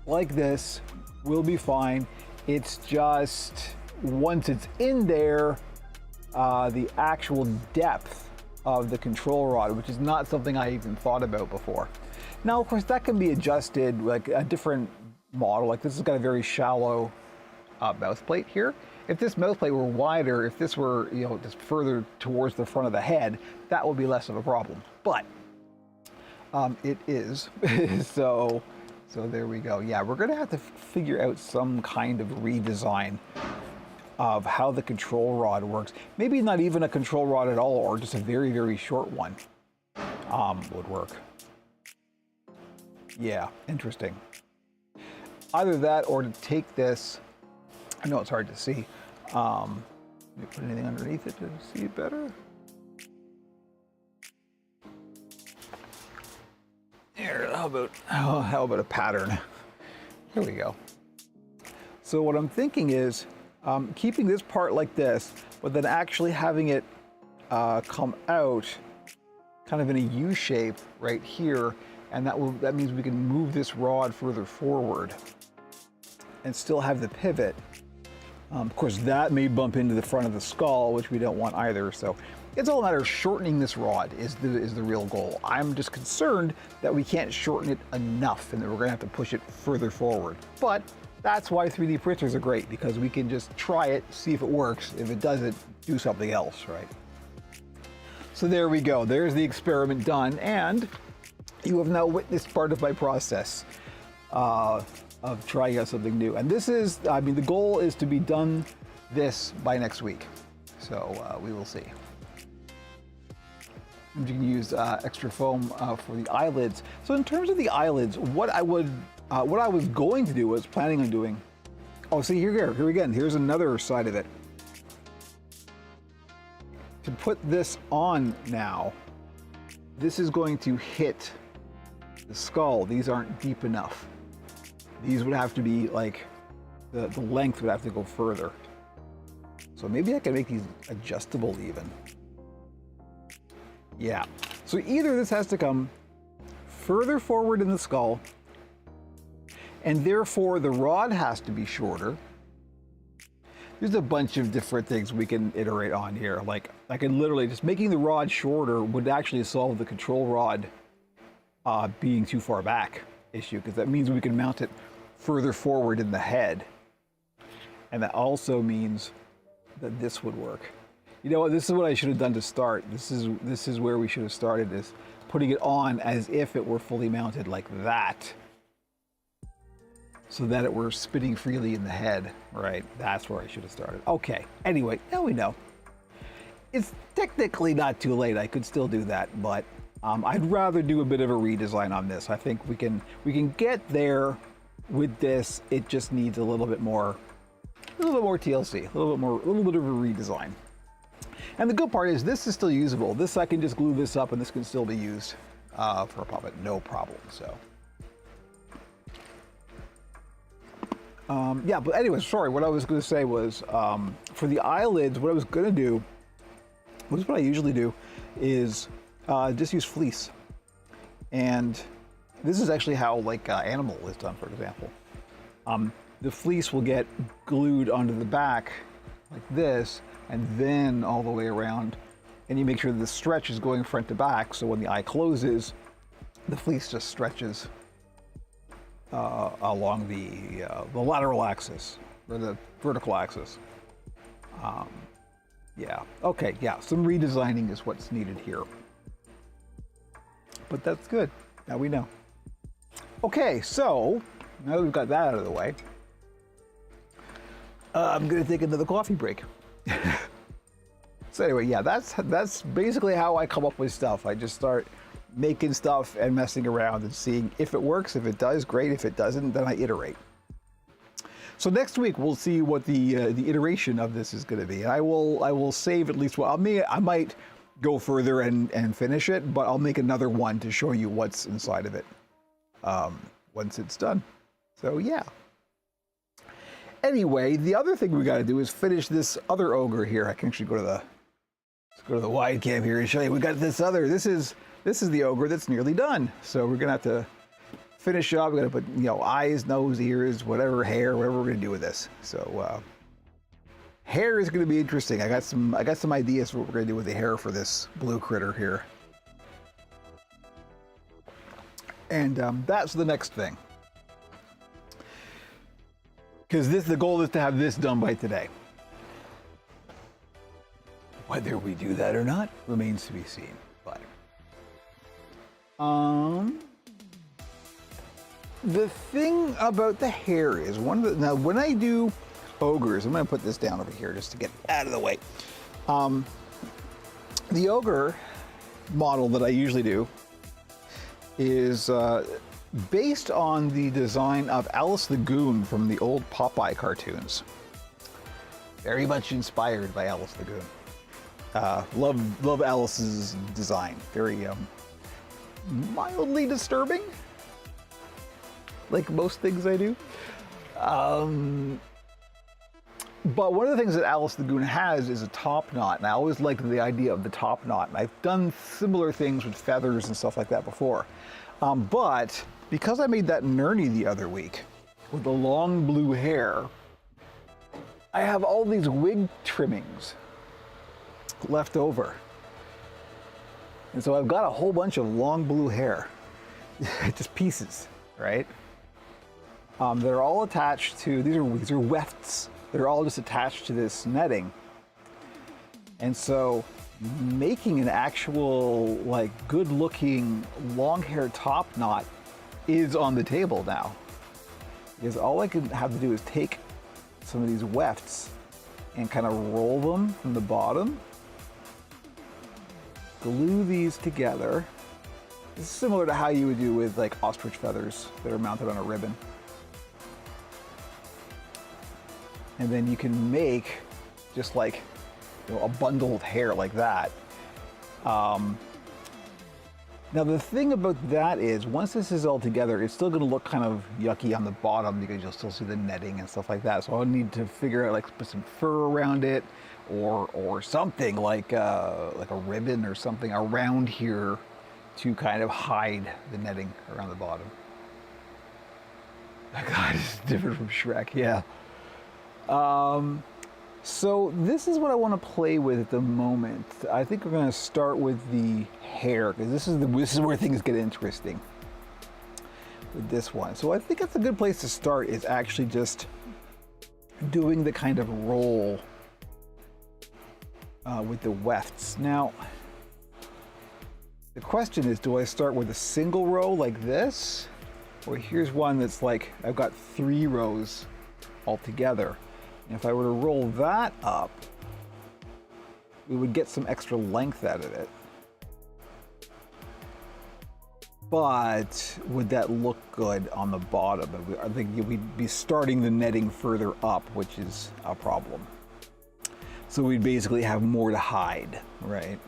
S1: like this will be fine. It's just, once it's in there, the actual depth of the control rod, which is not something I even thought about before. Now, of course, that can be adjusted, like a different model. Like, this has got a very shallow mouth plate here. If this mouth plate were wider, if this were, you know, just further towards the front of the head, that would be less of a problem. But it is. so there we go. Yeah, we're gonna have to figure out some kind of redesign of how the control rod works. Maybe not even a control rod at all, or just a very, very short one would work. Yeah, interesting. Either that, or to take this, I know it's hard to see. Let me put anything underneath it to see it better. Here, how about a pattern? Here we go. So what I'm thinking is keeping this part like this, but then actually having it come out kind of in a U shape right here, and that means we can move this rod further forward. and still have the pivot. Of course, that may bump into the front of the skull, which we don't want either. So it's all a matter of shortening this rod is the real goal. I'm just concerned that we can't shorten it enough and that we're gonna have to push it further forward. But that's why 3D printers are great, because we can just try it, see if it works. If it doesn't, do something else, right? So there we go. There's the experiment done, and you have now witnessed part of my process of trying out something new. And this is, I mean, the goal is to be done this by next week. So we will see. You can use extra foam for the eyelids. So in terms of the eyelids, what I was going to do, was planning on doing. Oh, see here again. Here's another side of it. To put this on now, this is going to hit the skull. These aren't deep enough. These would have to be like, the length would have to go further. So maybe I can make these adjustable even. Yeah. So either this has to come further forward in the skull, and therefore the rod has to be shorter. There's a bunch of different things we can iterate on here. Like, I can literally, just making the rod shorter would actually solve the control rod being too far back issue, because that means we can mount it further forward in the head. And that also means that this would work. You know what, this is what I should have done to start. This is where we should have started, is putting it on as if it were fully mounted like that, so that it were spinning freely in the head, right? That's where I should have started. Okay, anyway, now we know. It's technically not too late. I could still do that, but I'd rather do a bit of a redesign on this. I think we can get there with this. It just needs a little bit more TLC, a little bit of a redesign. And the good part is this is still usable. This, I can just glue this up and this can still be used for a puppet, no problem. So. Yeah, but anyway, sorry, what I was going to say was, for the eyelids, what I was going to do, what I usually do, is just use fleece. And this is actually how, like, animal is done, for example. The fleece will get glued onto the back like this, and then all the way around, and you make sure that the stretch is going front to back, so when the eye closes, the fleece just stretches along the lateral axis, or the vertical axis. Yeah, okay, yeah, some redesigning is what's needed here. But that's good, now we know. Okay, so, now that we've got that out of the way, I'm gonna take another coffee break. So anyway, yeah, that's basically how I come up with stuff. I just start making stuff and messing around and seeing if it works. If it does, great. If it doesn't, then I iterate. So next week we'll see what the iteration of this is going to be. I will save at least one. I might go further and finish it, but I'll make another one to show you what's inside of it once it's done. So yeah. Anyway, the other thing we got to do is finish this other ogre here. I can actually go to the wide cam here and show you. We got this other. This is the ogre that's nearly done. So we're gonna have to finish up. We're gonna put, you know, eyes, nose, ears, whatever, hair, whatever we're gonna do with this. So hair is gonna be interesting. I got some ideas for what we're gonna do with the hair for this blue critter here. And that's the next thing. Because the goal is to have this done by today. Whether we do that or not remains to be seen. But the thing about the hair is now when I do ogres, I'm going to put this down over here just to get out of the way. The ogre model that I usually do is based on the design of Alice the Goon from the old Popeye cartoons. Very much inspired by Alice the Goon. Love Alice's design. Very mildly disturbing, like most things I do. But one of the things that Alice the Goon has is a top knot, and I always liked the idea of the top knot. And I've done similar things with feathers and stuff like that before. But because I made that Nernie the other week, with the long blue hair, I have all these wig trimmings left over. And so I've got a whole bunch of long blue hair, just pieces, right? They're all attached to, these are wefts. They're all just attached to this netting. And so making an actual, like, good looking long hair top knot is on the table now. Because all I can have to do is take some of these wefts and kind of roll them from the bottom, glue these together. This is similar to how you would do with like ostrich feathers that are mounted on a ribbon. And then you can make just like, you know, a bundled hair like that. Now the thing about that is, once this is all together, it's still going to look kind of yucky on the bottom because you'll still see the netting and stuff like that. So I'll need to figure out, like, put some fur around it, or something like a ribbon or something around here to kind of hide the netting around the bottom. God, it's different from Shrek, yeah. So this is what I want to play with at the moment. I think we're going to start with the hair, because this is where things get interesting with this one. So I think it's a good place to start, is actually just doing the kind of roll with the wefts. Now, the question is, do I start with a single row like this? Or here's one that's like, I've got 3 rows all together. And if I were to roll that up, we would get some extra length out of it. But would that look good on the bottom? I think we'd be starting the netting further up, which is a problem. So we'd basically have more to hide, right?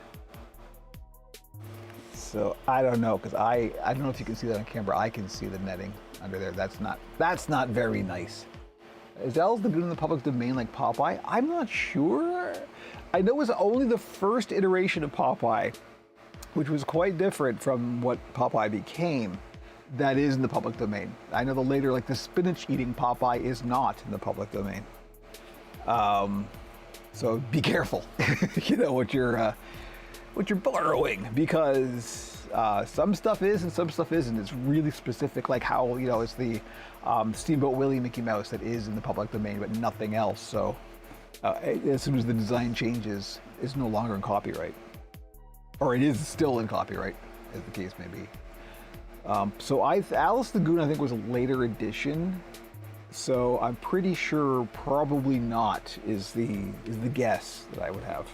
S1: So I don't know, because I don't know if you can see that on camera. I can see the netting under there. That's not very nice. Is Alice Lagoon in the public domain like Popeye? I'm not sure. I know it's only the first iteration of Popeye, which was quite different from what Popeye became, that is in the public domain. I know the later, like the spinach eating Popeye is not in the public domain. So be careful, you know, what you're borrowing, because some stuff is and some stuff isn't. It's really specific, like how, you know, it's the Steamboat Willie Mickey Mouse that is in the public domain, but nothing else. So as soon as the design changes, it's no longer in copyright. Or it is still in copyright, as the case may be. So Alice Lagoon, I think, was a later edition. So I'm pretty sure probably not is the guess that I would have.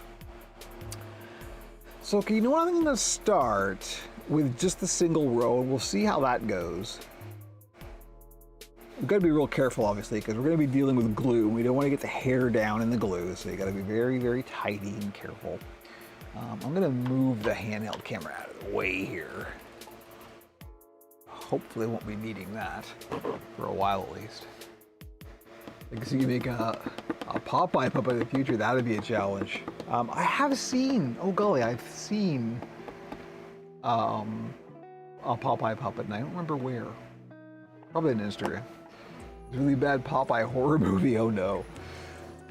S1: So, okay, you know what? I'm going to start with just a single row, and we'll see how that goes. We've got to be real careful, obviously, because we're going to be dealing with glue. We don't want to get the hair down in the glue, so you got to be very, very tidy and careful. I'm going to move the handheld camera out of the way here. Hopefully, won't be needing that for a while at least. I guess you can make a Popeye puppet in the future. That'd be a challenge. I have seen, oh golly, I've seen a Popeye puppet, and I don't remember where. Probably on Instagram. It's a really bad Popeye horror movie, oh no.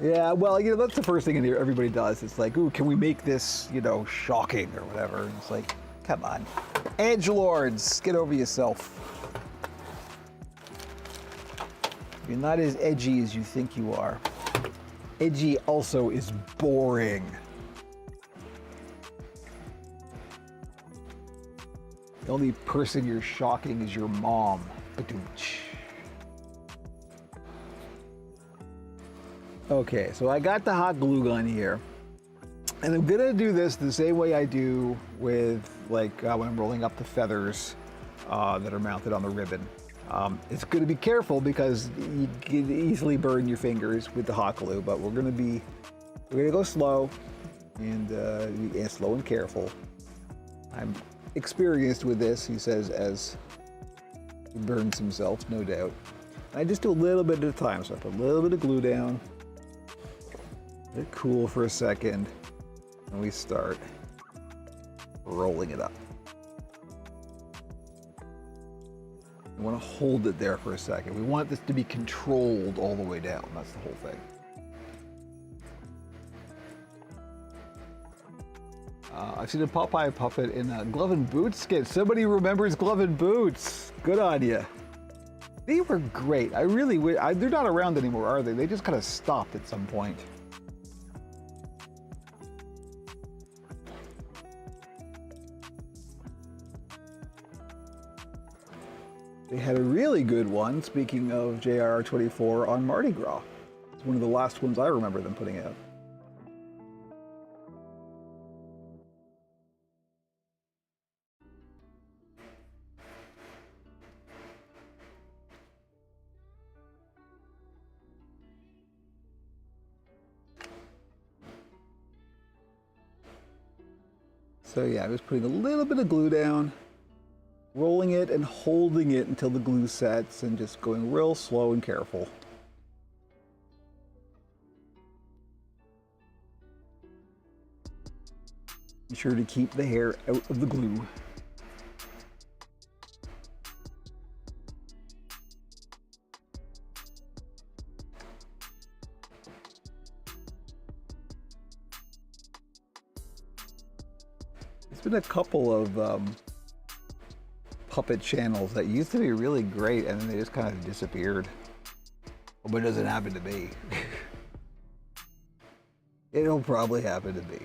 S1: Yeah, well, you know, that's the first thing in here everybody does. It's like, ooh, can we make this, you know, shocking or whatever? And it's like, come on. Edgelords, get over yourself. You're not as edgy as you think you are. Edgy also is boring. The only person you're shocking is your mom. Badooch. Okay, so I got the hot glue gun here. And I'm gonna do this the same way I do with, like, when I'm rolling up the feathers that are mounted on the ribbon. It's going to be careful because you can easily burn your fingers with the hot glue, but we're going to go slow and slow and careful. I'm experienced with this, he says, as he burns himself, no doubt. I just do a little bit at a time, so I put a little bit of glue down, let it cool for a second, and we start rolling it up. We want to hold it there for a second. We want this to be controlled all the way down. That's the whole thing. I've seen a Popeye puppet in a Glove and Boots skit. Somebody remembers Glove and Boots. Good on you. They were great. I really wish. They're not around anymore, are they? They just kind of stopped at some point. They had a really good one, speaking of JR24, on Mardi Gras. It's one of the last ones I remember them putting out. So yeah, I'm just putting a little bit of glue down, rolling it and holding it until the glue sets, and just going real slow and careful. Be sure to keep the hair out of the glue. There's been a couple of puppet channels that used to be really great, and then they just kind of disappeared. But it doesn't happen to me. It'll probably happen to me.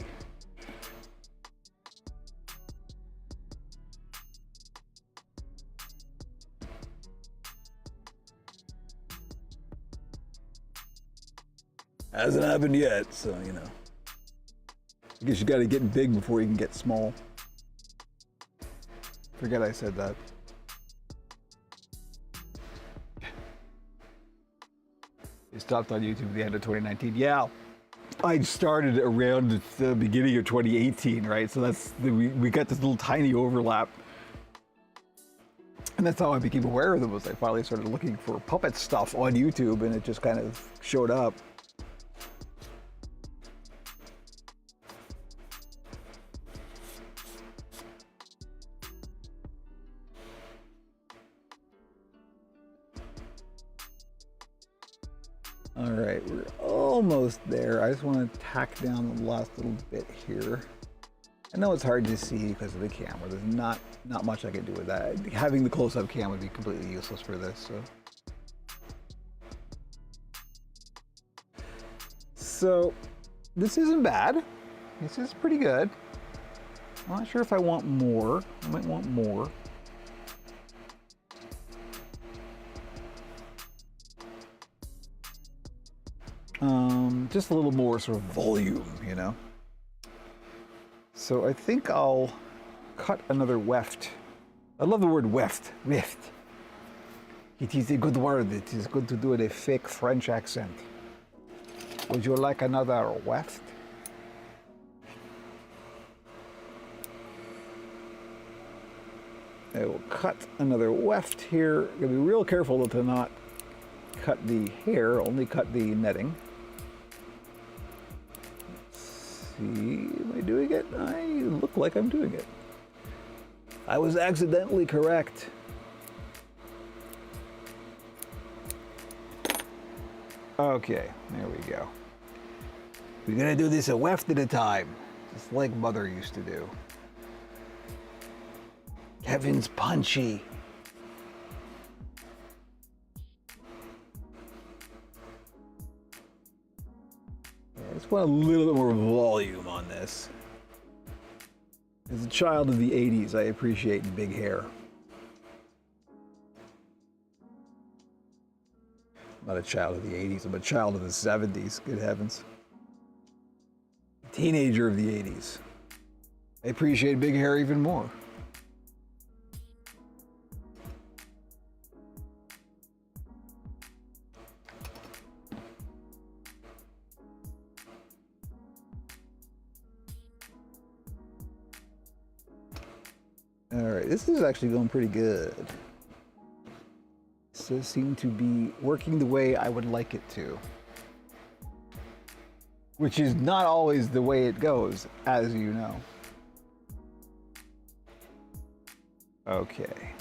S1: Hasn't happened yet, so you know. I guess you gotta get big before you can get small. Forget I said that. It stopped on YouTube at the end of 2019. Yeah, I started around the beginning of 2018, right? So we got this little tiny overlap. And that's how I became aware of them, was I finally started looking for puppet stuff on YouTube, and it just kind of showed up. All right, we're almost there. I just want to tack down the last little bit here. I know it's hard to see because of the camera. There's not much I can do with that. Having the close-up cam would be completely useless for this. So this isn't bad. This is pretty good. I'm not sure if I want more. I might want more. Just a little more sort of volume, you know? So I think I'll cut another weft. I love the word weft. Weft. It is a good word. It is good to do a fake French accent. Would you like another weft? I will cut another weft here. I'm gonna be real careful to not cut the hair, only cut the netting. Let's see, am I doing it? I look like I'm doing it. I was accidentally correct. Okay, there we go. We're gonna do this a weft at a time, just like Mother used to do. Kevin's punchy. I just want a little bit more volume on this. As a child of the 80s, I appreciate big hair. I'm not a child of the 80s, I'm a child of the 70s, good heavens. Teenager of the 80s. I appreciate big hair even more. All right, this is actually going pretty good. This does seem to be working the way I would like it to. Which is not always the way it goes, as you know. Okay.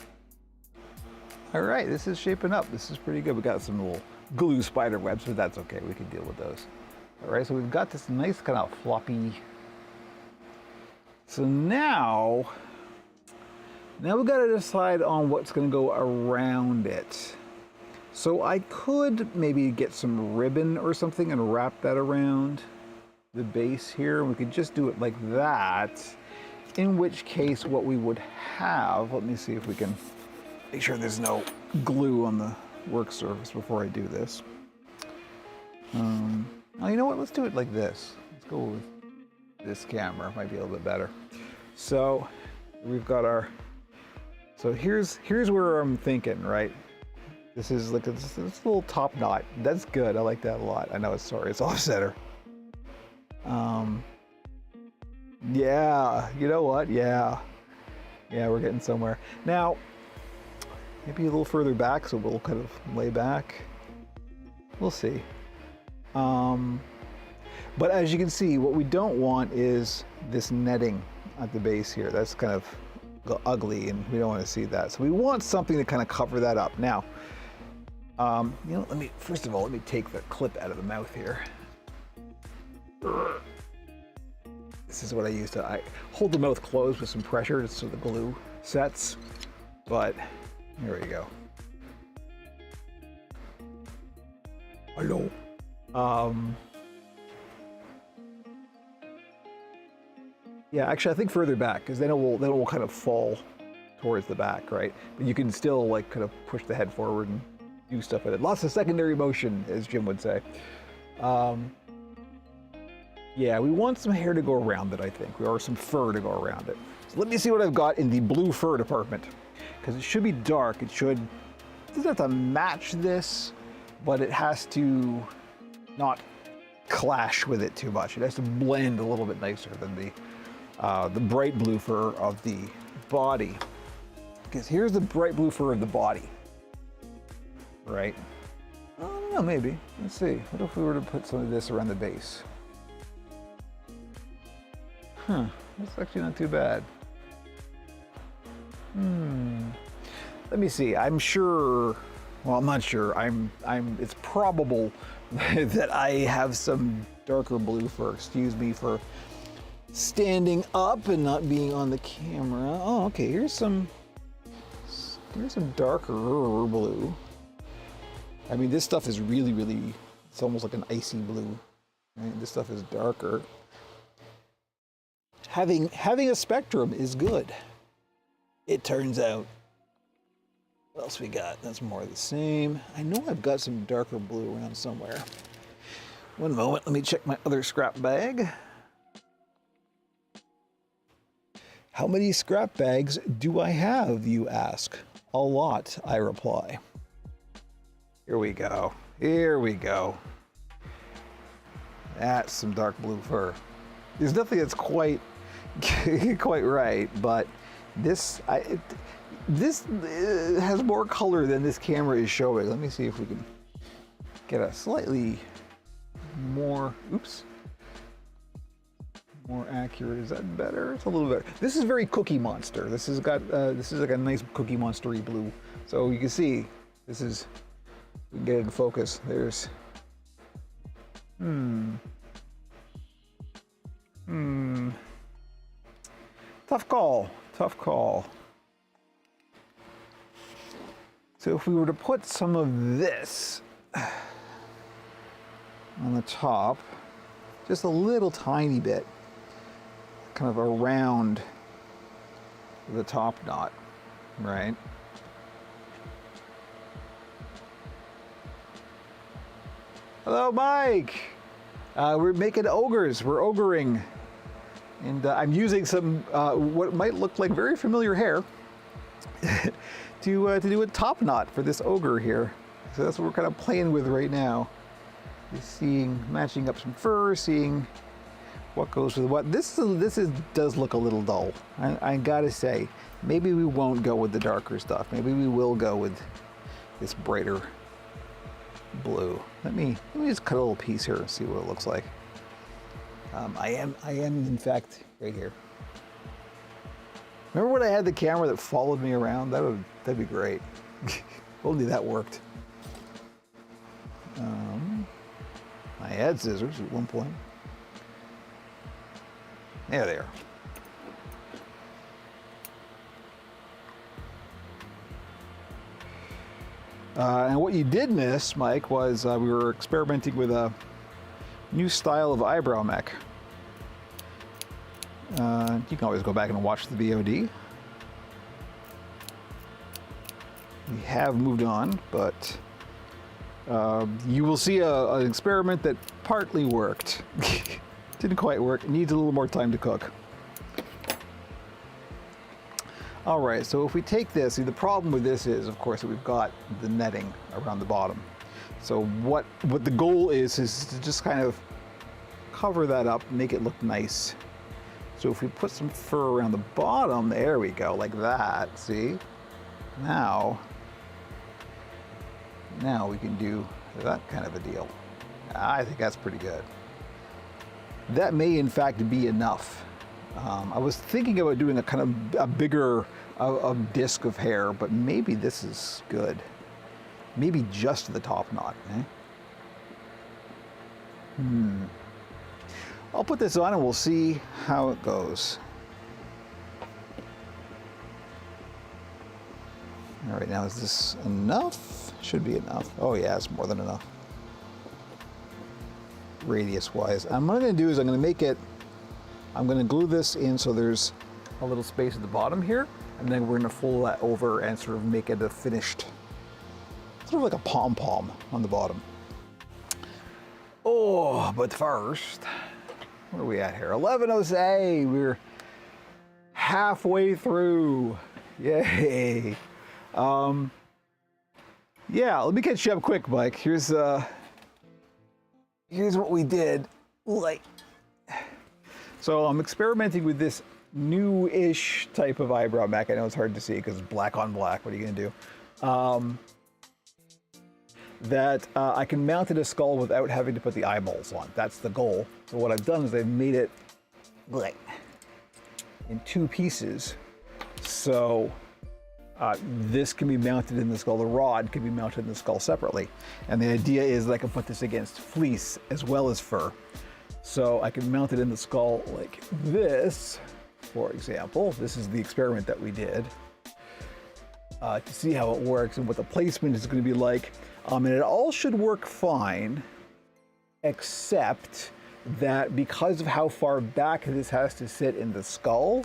S1: All right, this is shaping up. This is pretty good. We got some little glue spider webs, but that's okay. We can deal with those. All right, so we've got this nice kind of floppy. So now we've got to decide on what's going to go around it. So I could maybe get some ribbon or something and wrap that around the base here. We could just do it like that. In which case, what we would have, let me see if we can make sure there's no glue on the work surface before I do this. Oh, you know what? Let's do it like this. Let's go with this camera. Might be a little bit better. So we've got our. So here's where I'm thinking, right? This is like this little top knot. That's good. I like that a lot. I know it's off-center. Yeah, you know what? Yeah, we're getting somewhere. Now, maybe a little further back, so we'll kind of lay back. We'll see. But as you can see, what we don't want is this netting at the base here. That's kind of ugly, and we don't want to see that. So we want something to kind of cover that up. Now, you know, first of all, let me take the clip out of the mouth here. This is what I use I hold the mouth closed with some pressure just so the glue sets. But here we go. Hello. Yeah, actually, I think further back, because then it will kind of fall towards the back, right? But you can still like kind of push the head forward and do stuff with it. Lots of secondary motion, as Jim would say. Yeah, we want some hair to go around it, I think, or some fur to go around it. So let me see what I've got in the blue fur department, because it should be dark. It doesn't have to match this, but it has to not clash with it too much. It has to blend a little bit nicer than the bright blue fur of the body. Because here's the bright blue fur of the body, right? I don't know, maybe. Let's see. What if we were to put some of this around the base? Huh, that's actually not too bad. Let me see. I'm sure, well, I'm not sure. It's probable that I have some darker blue fur. Excuse me for standing up and not being on the camera. Oh, okay, here's some darker blue. I mean, this stuff is really, really, it's almost like an icy blue. Right? This stuff is darker. Having a spectrum is good, it turns out. What else we got? That's more of the same. I know I've got some darker blue around somewhere. One moment, let me check my other scrap bag. How many scrap bags do I have, you ask? A lot, I reply. Here we go. Here we go. That's some dark blue fur. There's nothing that's quite right, but this has more color than this camera is showing. Let me see if we can get a slightly more, more accurate. Is that better? It's a little better. This is very Cookie Monster. This has got this is like a nice Cookie Monster-y blue. So you can see this is, we can get it in focus. There's tough call, tough call. So if we were to put some of this on the top, just a little tiny bit, kind of around the top knot, right? Hello, Mike. We're making ogres. We're ogering. And I'm using some what might look like very familiar hair to do a top knot for this ogre here. So that's what we're kind of playing with right now. Just matching up some fur, seeing what goes with what. This does look a little dull. I gotta say, maybe we won't go with the darker stuff. Maybe we will go with this brighter blue. Let me just cut a little piece here and see what it looks like. I am in fact right here. Remember when I had the camera that followed me around? That'd be great. only that worked. I had scissors at one point. There they are. And what you did miss, Mike, was we were experimenting with a new style of eyebrow mech. You can always go back and watch the VOD. We have moved on, but you will see an experiment that partly worked. Didn't quite work. It needs a little more time to cook. All right, so if we take this, see, the problem with this is, of course, that we've got the netting around the bottom. So what the goal is to just kind of cover that up, make it look nice. So if we put some fur around the bottom, there we go, like that, see? Now we can do that kind of a deal. I think that's pretty good. That may, in fact, be enough. I was thinking about doing a kind of a bigger disc of hair, but maybe this is good. Maybe just the top knot, eh? I'll put this on and we'll see how it goes. All right, now is this enough? Should be enough. Oh yeah, it's more than enough. Radius-wise. What I'm gonna do is I'm gonna glue this in so there's a little space at the bottom here, and then we're gonna fold that over and sort of make it a finished, sort of like a pom-pom on the bottom. Oh, but first, what are we at here? 11:06, we're halfway through. Yay. Yeah, let me catch you up quick, Mike. Here's what we did. So I'm experimenting with this new-ish type of eyebrow mech. I know it's hard to see because it's black on black. What are you gonna do? I can mount it a skull without having to put the eyeballs on. That's the goal. So what I've done is I've made it in two pieces. So this can be mounted in the skull. The rod can be mounted in the skull separately. And the idea is that I can put this against fleece as well as fur. So I can mount it in the skull like this, for example. This is the experiment that we did to see how it works and what the placement is going to be like. And it all should work fine, except that because of how far back this has to sit in the skull,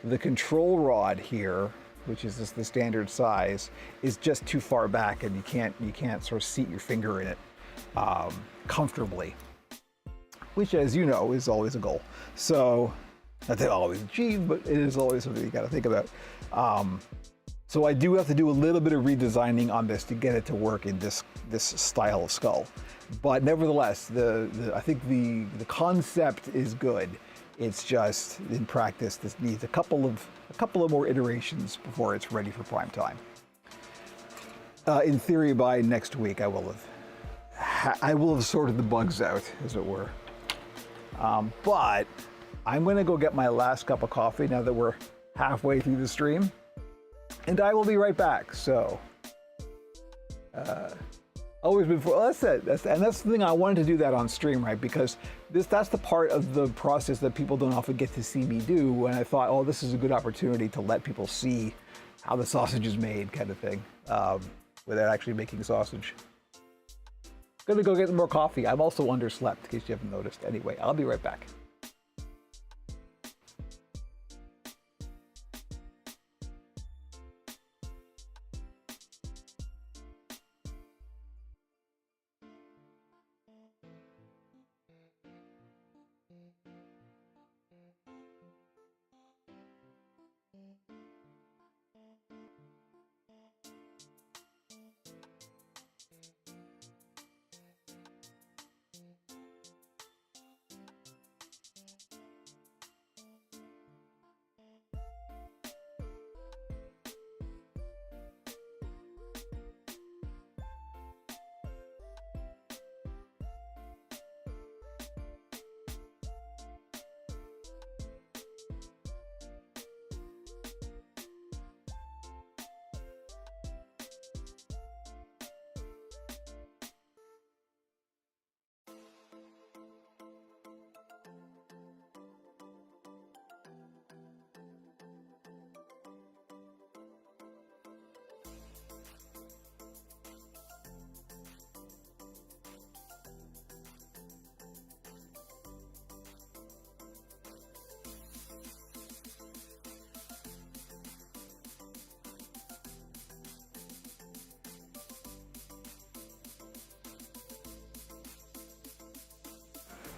S1: the control rod here, which is just the standard size, is just too far back, and you can't sort of seat your finger in it comfortably. Which, as you know, is always a goal. So, not to always achieve, but it is always something you got to think about. So I do have to do a little bit of redesigning on this to get it to work in this style of skull. But nevertheless, I think the concept is good. It's just in practice, this needs a couple of more iterations before it's ready for prime time. In theory, by next week, I will have sorted the bugs out, as it were. But I'm going to go get my last cup of coffee now that we're halfway through the stream, and I will be right back. So, always before, well, that's it. That's the thing. I wanted to do that on stream, right? Because that's the part of the process that people don't often get to see me do. And I thought, oh, this is a good opportunity to let people see how the sausage is made, kind of thing, without actually making sausage. Gonna go get some more coffee. I'm also underslept, in case you haven't noticed. Anyway, I'll be right back.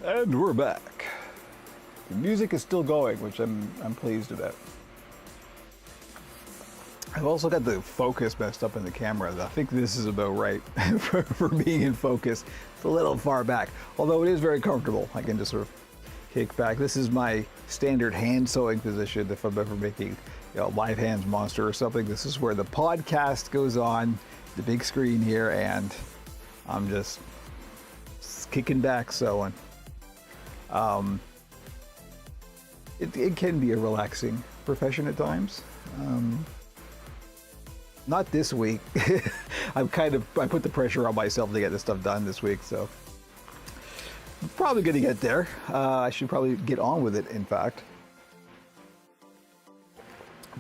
S1: And we're back. The music is still going, which I'm pleased about. I've also got the focus messed up in the camera. I think this is about right for being in focus. It's a little far back, although it is very comfortable. I can just sort of kick back. This is my standard hand sewing position if I'm ever making, Live Hands Monster or something. This is where the podcast goes on, the big screen here, and I'm just kicking back sewing. It can be a relaxing profession at times. Not this week. I put the pressure on myself to get this stuff done this week, so I'm probably going to get there. I should probably get on with it, in fact.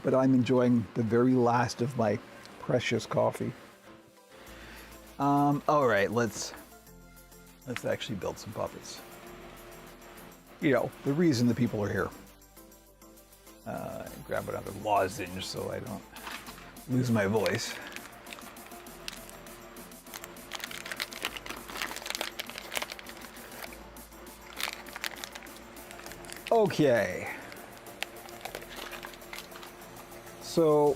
S1: But I'm enjoying the very last of my precious coffee. All right, let's actually build some puppets. The reason the people are here. Grab another lozenge so I don't lose my voice. Okay. So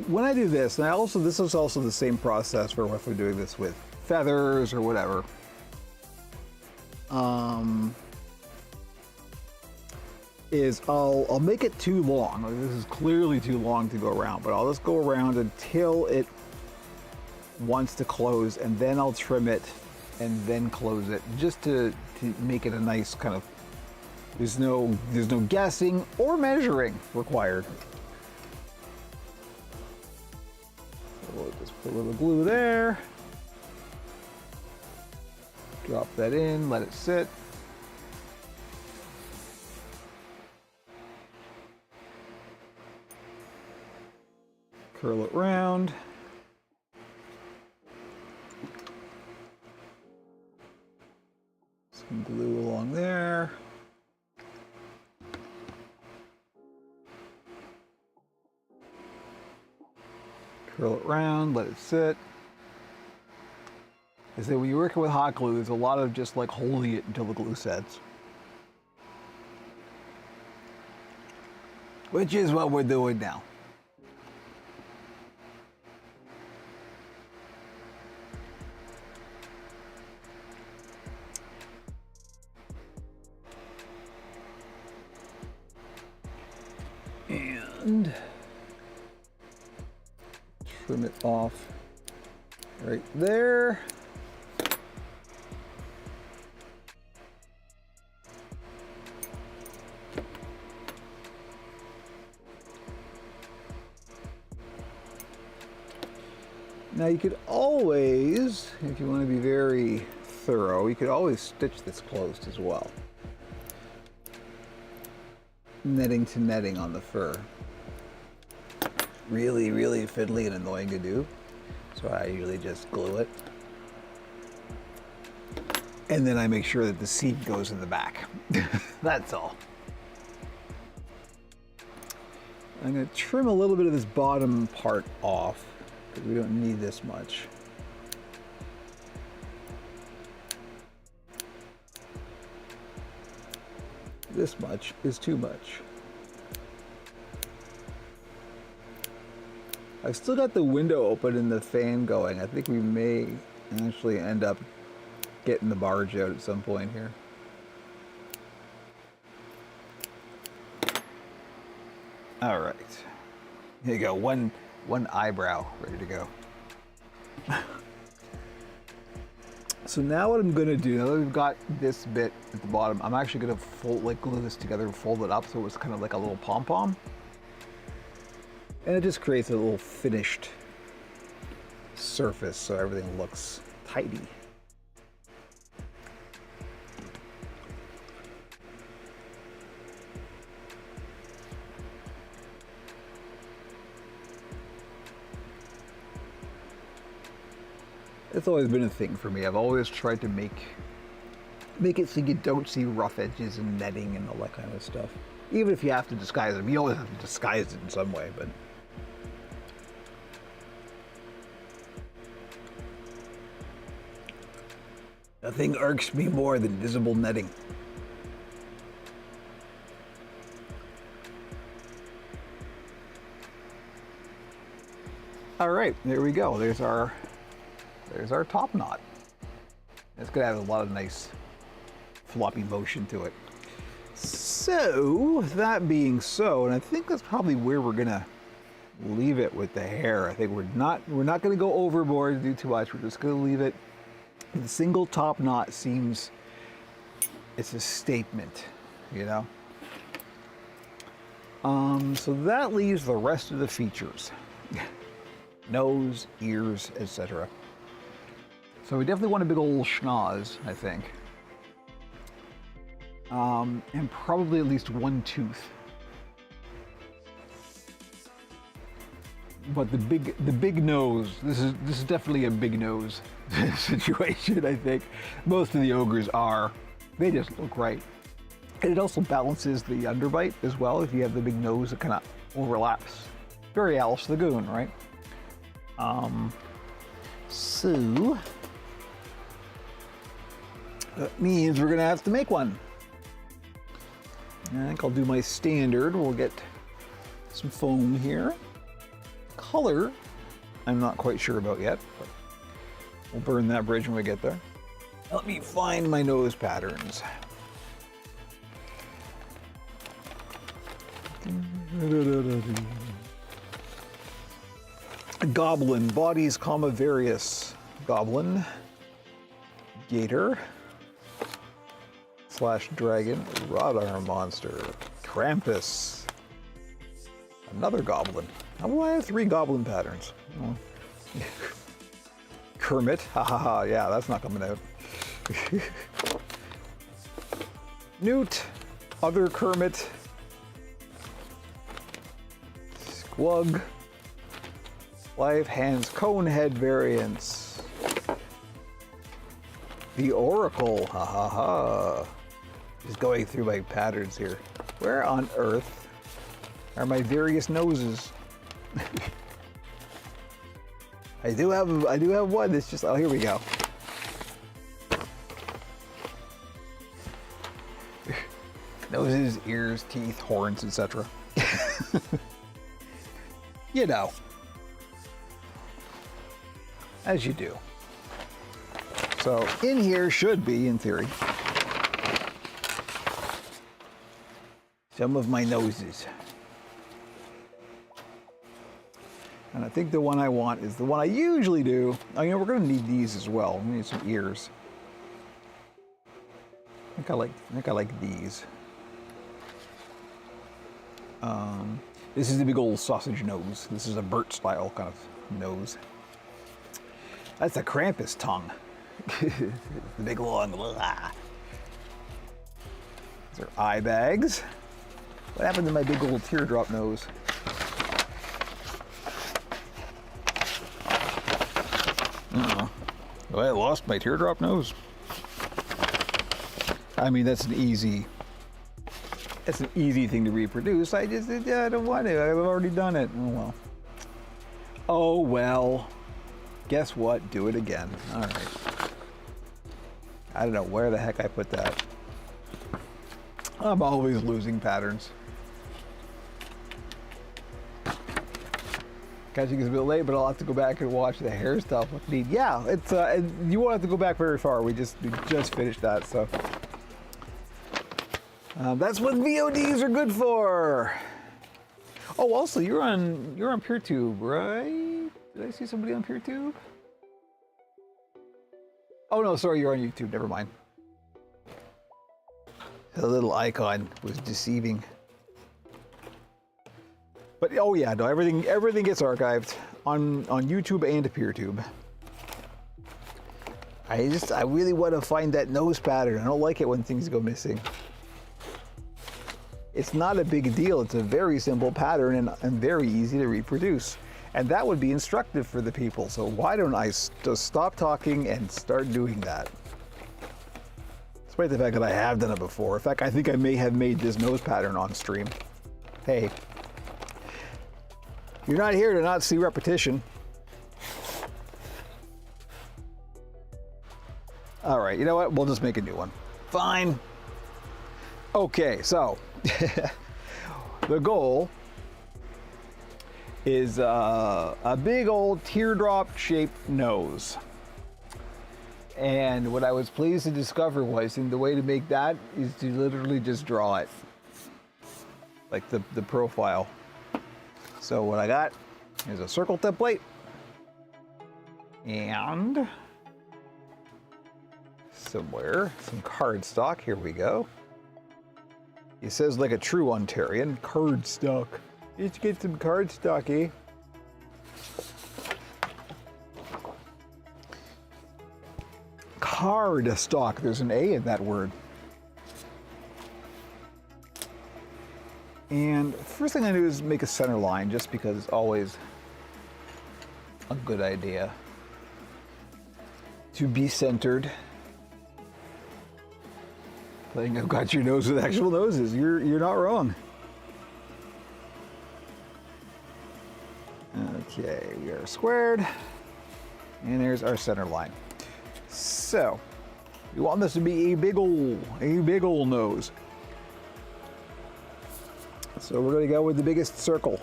S1: when I do this, and this is also the same process for if we're doing this with feathers or whatever. I'll make it too long. This is clearly too long to go around, but I'll just go around until it wants to close, and then I'll trim it and then close it, just to make it a nice kind of, there's no guessing or measuring required. So we'll just put a little glue there. Drop that in, let it sit. Curl it round. Some glue along there. Curl it round, let it sit. I say when you're working with hot glue, there's a lot of just like holding it until the glue sets. Which is what we're doing now. And trim it off right there. Now you could always, if you want to be very thorough, you could always stitch this closed as well. Netting to netting on the fur. Really, really fiddly and annoying to do. So I usually just glue it. And then I make sure that the seat goes in the back. That's all. I'm going to trim a little bit of this bottom part off, because we don't need this much. This much is too much. I've still got the window open and the fan going. I think we may actually end up getting the barge out at some point here. All right. Here you go. One eyebrow ready to go. So now what I'm going to do, now that we've got this bit at the bottom, I'm actually going to glue this together and fold it up so it's kind of like a little pom-pom. And it just creates a little finished surface so everything looks tidy. It's always been a thing for me. I've always tried to make it so you don't see rough edges and netting and all that kind of stuff. Even if you have to disguise them, you always have to disguise it in some way, but nothing irks me more than visible netting. All right, there we go. There's our top knot. It's gonna have a lot of nice floppy motion to it. So that being so, and I think that's probably where we're gonna leave it with the hair. I think we're not gonna go overboard, do too much. We're just gonna leave it. The single top knot seems, it's a statement, you know. So that leaves the rest of the features. Nose, ears, etc. So we definitely want a big old schnoz, I think. And probably at least one tooth. But the big nose, this is definitely a big nose situation, I think. Most of the ogres are. They just look right. And it also balances the underbite as well. If you have the big nose, it kind of overlaps. Very Alice the Goon, right? So that means we're gonna have to make one. I think I'll do my standard. We'll get some foam here. Color, I'm not quite sure about yet, but we'll burn that bridge when we get there. Let me find my nose patterns. Goblin, bodies, comma, various. Goblin, gator, / dragon, wrought iron monster, Krampus, another goblin. How do I have 3 goblin patterns? Oh. Kermit, ha ha ha, yeah, that's not coming out. Newt, other Kermit, Squug, Live Hands, Conehead variants. The Oracle, ha ha ha. Just going through my patterns here. Where on earth are my various noses? I do have one. It's just, oh, here we go. Noses, ears, teeth, horns, etc. You know. As you do. So in here should be, in theory, some of my noses. And I think the one I want is the one I usually do. Oh, you know, we're going to need these as well. We need some ears. I think I like these. This is the big old sausage nose. This is a Bert style kind of nose. That's a Krampus tongue. The big long. Blah. These are eye bags. What happened to my big old teardrop nose? Well, I lost my teardrop nose. I mean, that's an easy thing to reproduce. I don't want to. I've already done it. Oh well. Oh well. Guess what? Do it again. All right. I don't know where the heck I put that. I'm always losing patterns. Catching is a bit late, but I'll have to go back and watch the hair stuff. Yeah, it's you won't have to go back very far. We just finished that, so that's what VODs are good for. Oh, also you're on PeerTube, right? Did I see somebody on PeerTube? Oh no, sorry, you're on YouTube. Never mind. The little icon was deceiving. But oh yeah, no, everything gets archived on YouTube and PeerTube. I really want to find that nose pattern. I don't like it when things go missing. It's not a big deal. It's a very simple pattern and very easy to reproduce. And that would be instructive for the people. So why don't I just stop talking and start doing that? Despite the fact that I have done it before. In fact, I think I may have made this nose pattern on stream. Hey, you're not here to not see repetition. All right, you know what? We'll just make a new one. Fine. Okay, so the goal is a big old teardrop shaped nose. And what I was pleased to discover was, the way to make that is to literally just draw it. Like the profile. So what I got is a circle template. And somewhere, some cardstock. Here we go. It says like a true Ontarian, cardstock. Let's get some cardstock, eh? Cardstock. There's an A in that word. And first thing I do is make a center line, just because it's always a good idea to be centered. Playing I've got your nose with actual noses. You're not wrong. Okay, we are squared. And there's our center line. So, we want this to be a big ol' nose. So we're going to go with the biggest circle.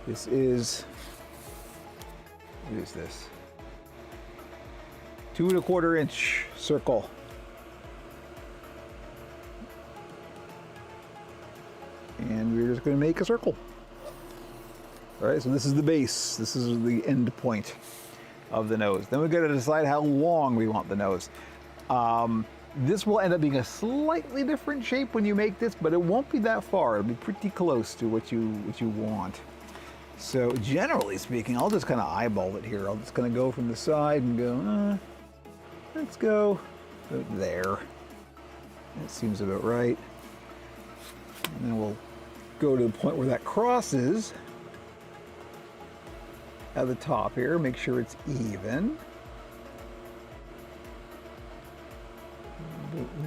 S1: This is, what is this? 2 1/4 inch circle. And we're just going to make a circle. All right, so this is the base. This is the end point of the nose. Then we've got to decide how long we want the nose. This will end up being a slightly different shape when you make this, but it won't be that far. It'll be pretty close to what you want. So generally speaking, I'll just kind of eyeball it here. I'll just kind of go from the side and go, let's go there. That seems about right. And then we'll go to the point where that crosses at the top here. Make sure it's even.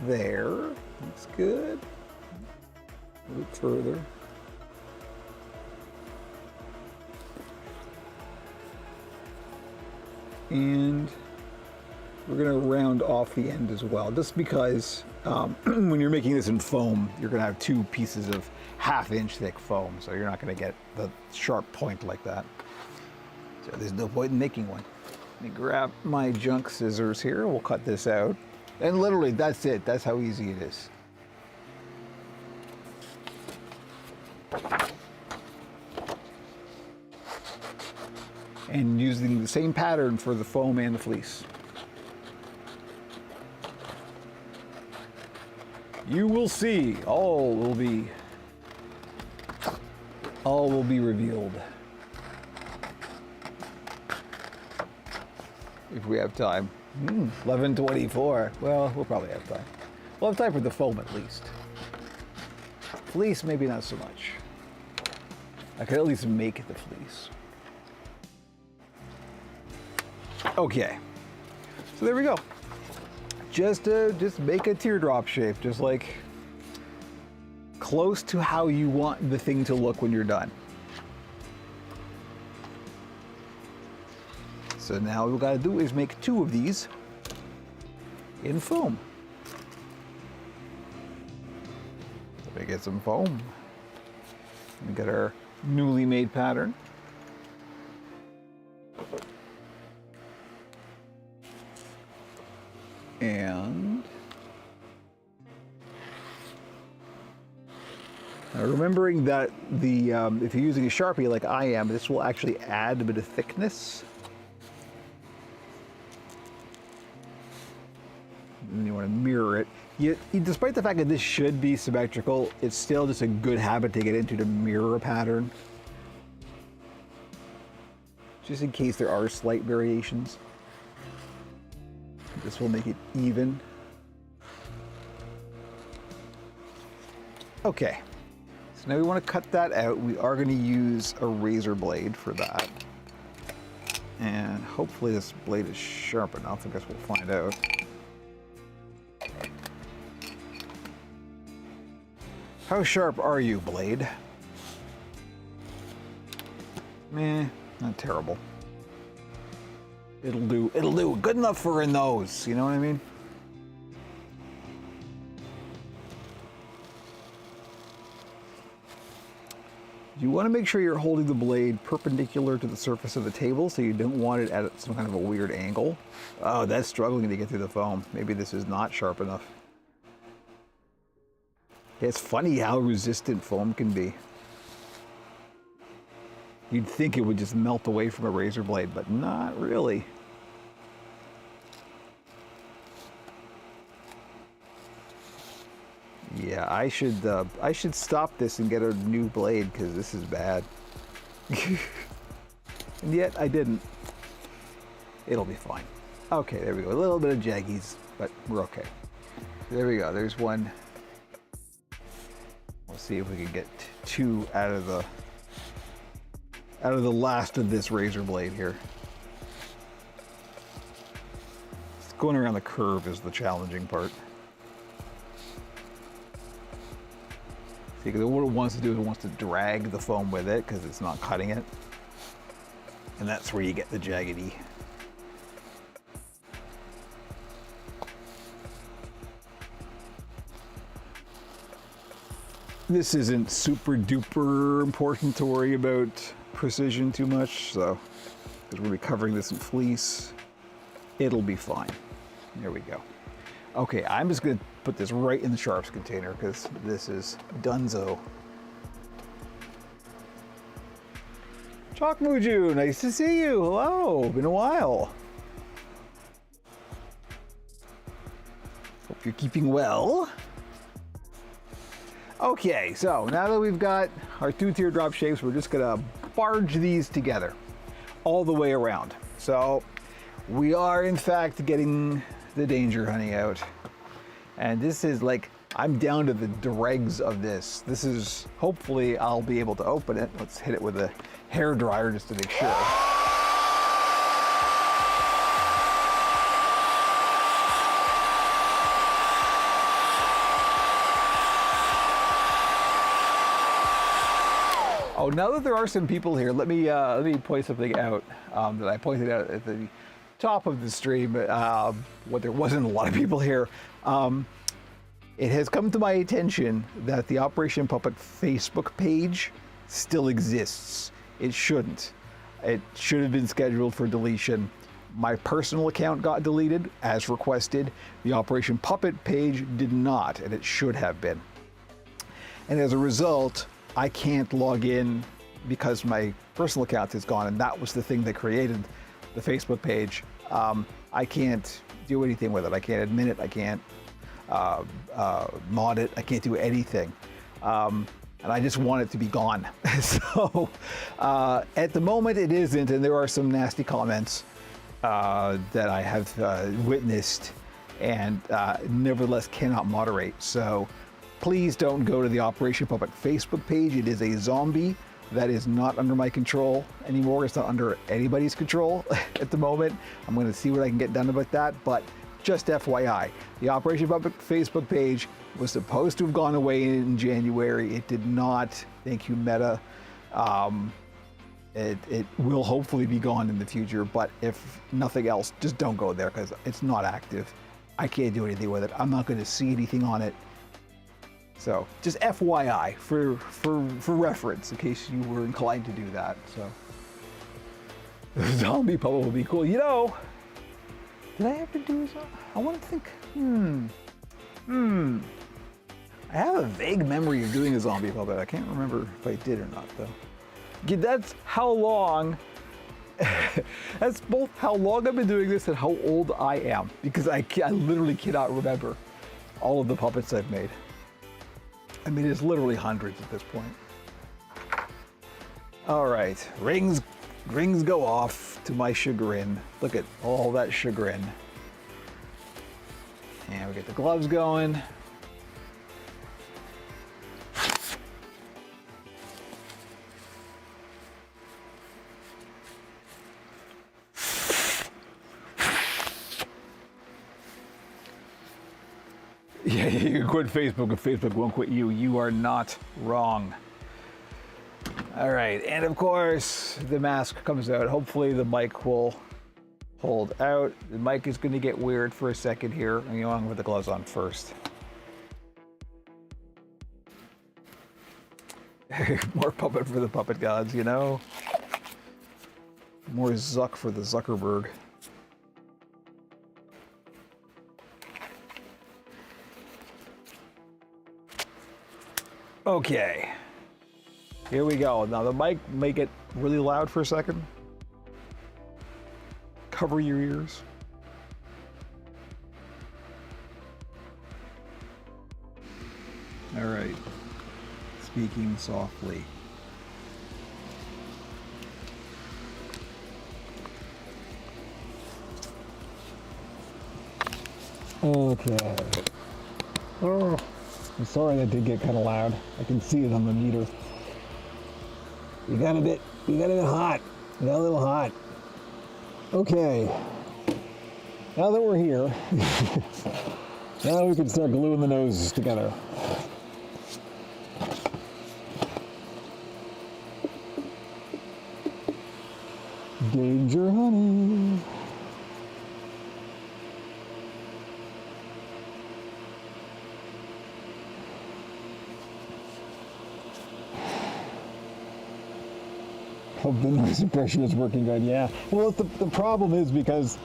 S1: There, that's good. A little further. And we're going to round off the end as well, just because when you're making this in foam, you're going to have 2 pieces of 1/2 inch thick foam, so you're not going to get the sharp point like that. So there's no point in making one. Let me grab my junk scissors here. We'll cut this out. And literally, that's it. That's how easy it is. And using the same pattern for the foam and the fleece. You will see. All will be revealed. If we have time. 11:24. Well, we'll probably have time. We'll have time for the foam at least. Fleece, maybe not so much. I could at least make the fleece. Okay. So there we go. Just make a teardrop shape, just like close to how you want the thing to look when you're done. So now what we've got to do is make 2 of these in foam. Let me get some foam. We got our newly made pattern. And now remembering that the if you're using a Sharpie like I am, this will actually add a bit of thickness. And you want to mirror it. Despite the fact that this should be symmetrical, it's still just a good habit to get into to mirror a pattern. Just in case there are slight variations. This will make it even. Okay, So now we want to cut that out. We are going to use a razor blade for that. And hopefully this blade is sharp enough. I guess we'll find out. How sharp are you, blade? Meh, not terrible. It'll do. It'll do. Good enough for a nose. You know what I mean? You want to make sure you're holding the blade perpendicular to the surface of the table, so you don't want it at some kind of a weird angle. Oh, that's struggling to get through the foam. Maybe this is not sharp enough. It's funny how resistant foam can be. You'd think it would just melt away from a razor blade, but not really. Yeah, I should stop this and get a new blade because this is bad. And yet I didn't. It'll be fine. Okay, there we go. A little bit of jaggies, but we're okay. There we go. There's one. We'll see if we can get two out of the last of this razor blade here. Going around the curve is the challenging part. See, because what it wants to do is it wants to drag the foam with it because it's not cutting it. And that's where you get the jaggedy. This isn't super duper important to worry about precision too much, so because we're going to be covering this in fleece, it'll be fine. There we go. Okay, I'm just going to put this right in the sharps container because this is dunzo. Chokmuju, nice to see you. Hello, been a while. Hope you're keeping well. Okay, so now that we've got our two teardrop shapes, we're just gonna barge these together all the way around. So we are in fact getting the danger honey out. And this is like, I'm down to the dregs of this. This is, hopefully I'll be able to open it. Let's hit it with a hair dryer just to make sure. Oh, now that there are some people here, let me point something out that I pointed out at the top of the stream. When there wasn't a lot of people here, it has come to my attention that the Operation Puppet Facebook page still exists. It shouldn't. It should have been scheduled for deletion. My personal account got deleted as requested. The Operation Puppet page did not, and it should have been. And as a result, I can't log in because my personal account is gone, and that was the thing that created the Facebook page. I can't do anything with it. I can't admin it. I can't mod it. I can't do anything. And I just want it to be gone. So at the moment it isn't, and there are some nasty comments that I have witnessed and nevertheless cannot moderate. So please don't go to the Operation Puppet Facebook page. It is a zombie that is not under my control anymore. It's not under anybody's control at the moment. I'm going to see what I can get done about that, but just FYI, the Operation Puppet Facebook page was supposed to have gone away in January. It did not. Thank you, Meta. It will hopefully be gone in the future, but if nothing else, just don't go there because it's not active. I can't do anything with it. I'm not going to see anything on it. So just FYI for reference in case you were inclined to do that. So zombie puppet would be cool. You know, did I have to do something? I want to think. I have a vague memory of doing a zombie puppet. I can't remember if I did or not though. Yeah, that's how long. That's both how long I've been doing this and how old I am, because I literally cannot remember all of the puppets I've made. I mean, it's literally hundreds at this point. All right, rings go off to my chagrin. Look at all that chagrin. And we get the gloves going. You can quit Facebook if Facebook won't quit you. You are not wrong. All right, and of course, the mask comes out. Hopefully the mic will hold out. The mic is going to get weird for a second here. I'm going to put the gloves on first. More puppet for the puppet gods, you know? More Zuck for the Zuckerberg. Okay. Here we go. Now the mic may get really loud for a second. Cover your ears. All right. Speaking softly. Okay. Oh, I'm sorry that did get kind of loud. I can see it on the meter. You got a bit hot. You got a little hot. Okay. Now that we're here, now we can start gluing the noses together. Danger, honey. Hope the noise suppression is working good, yeah. Well, the problem is because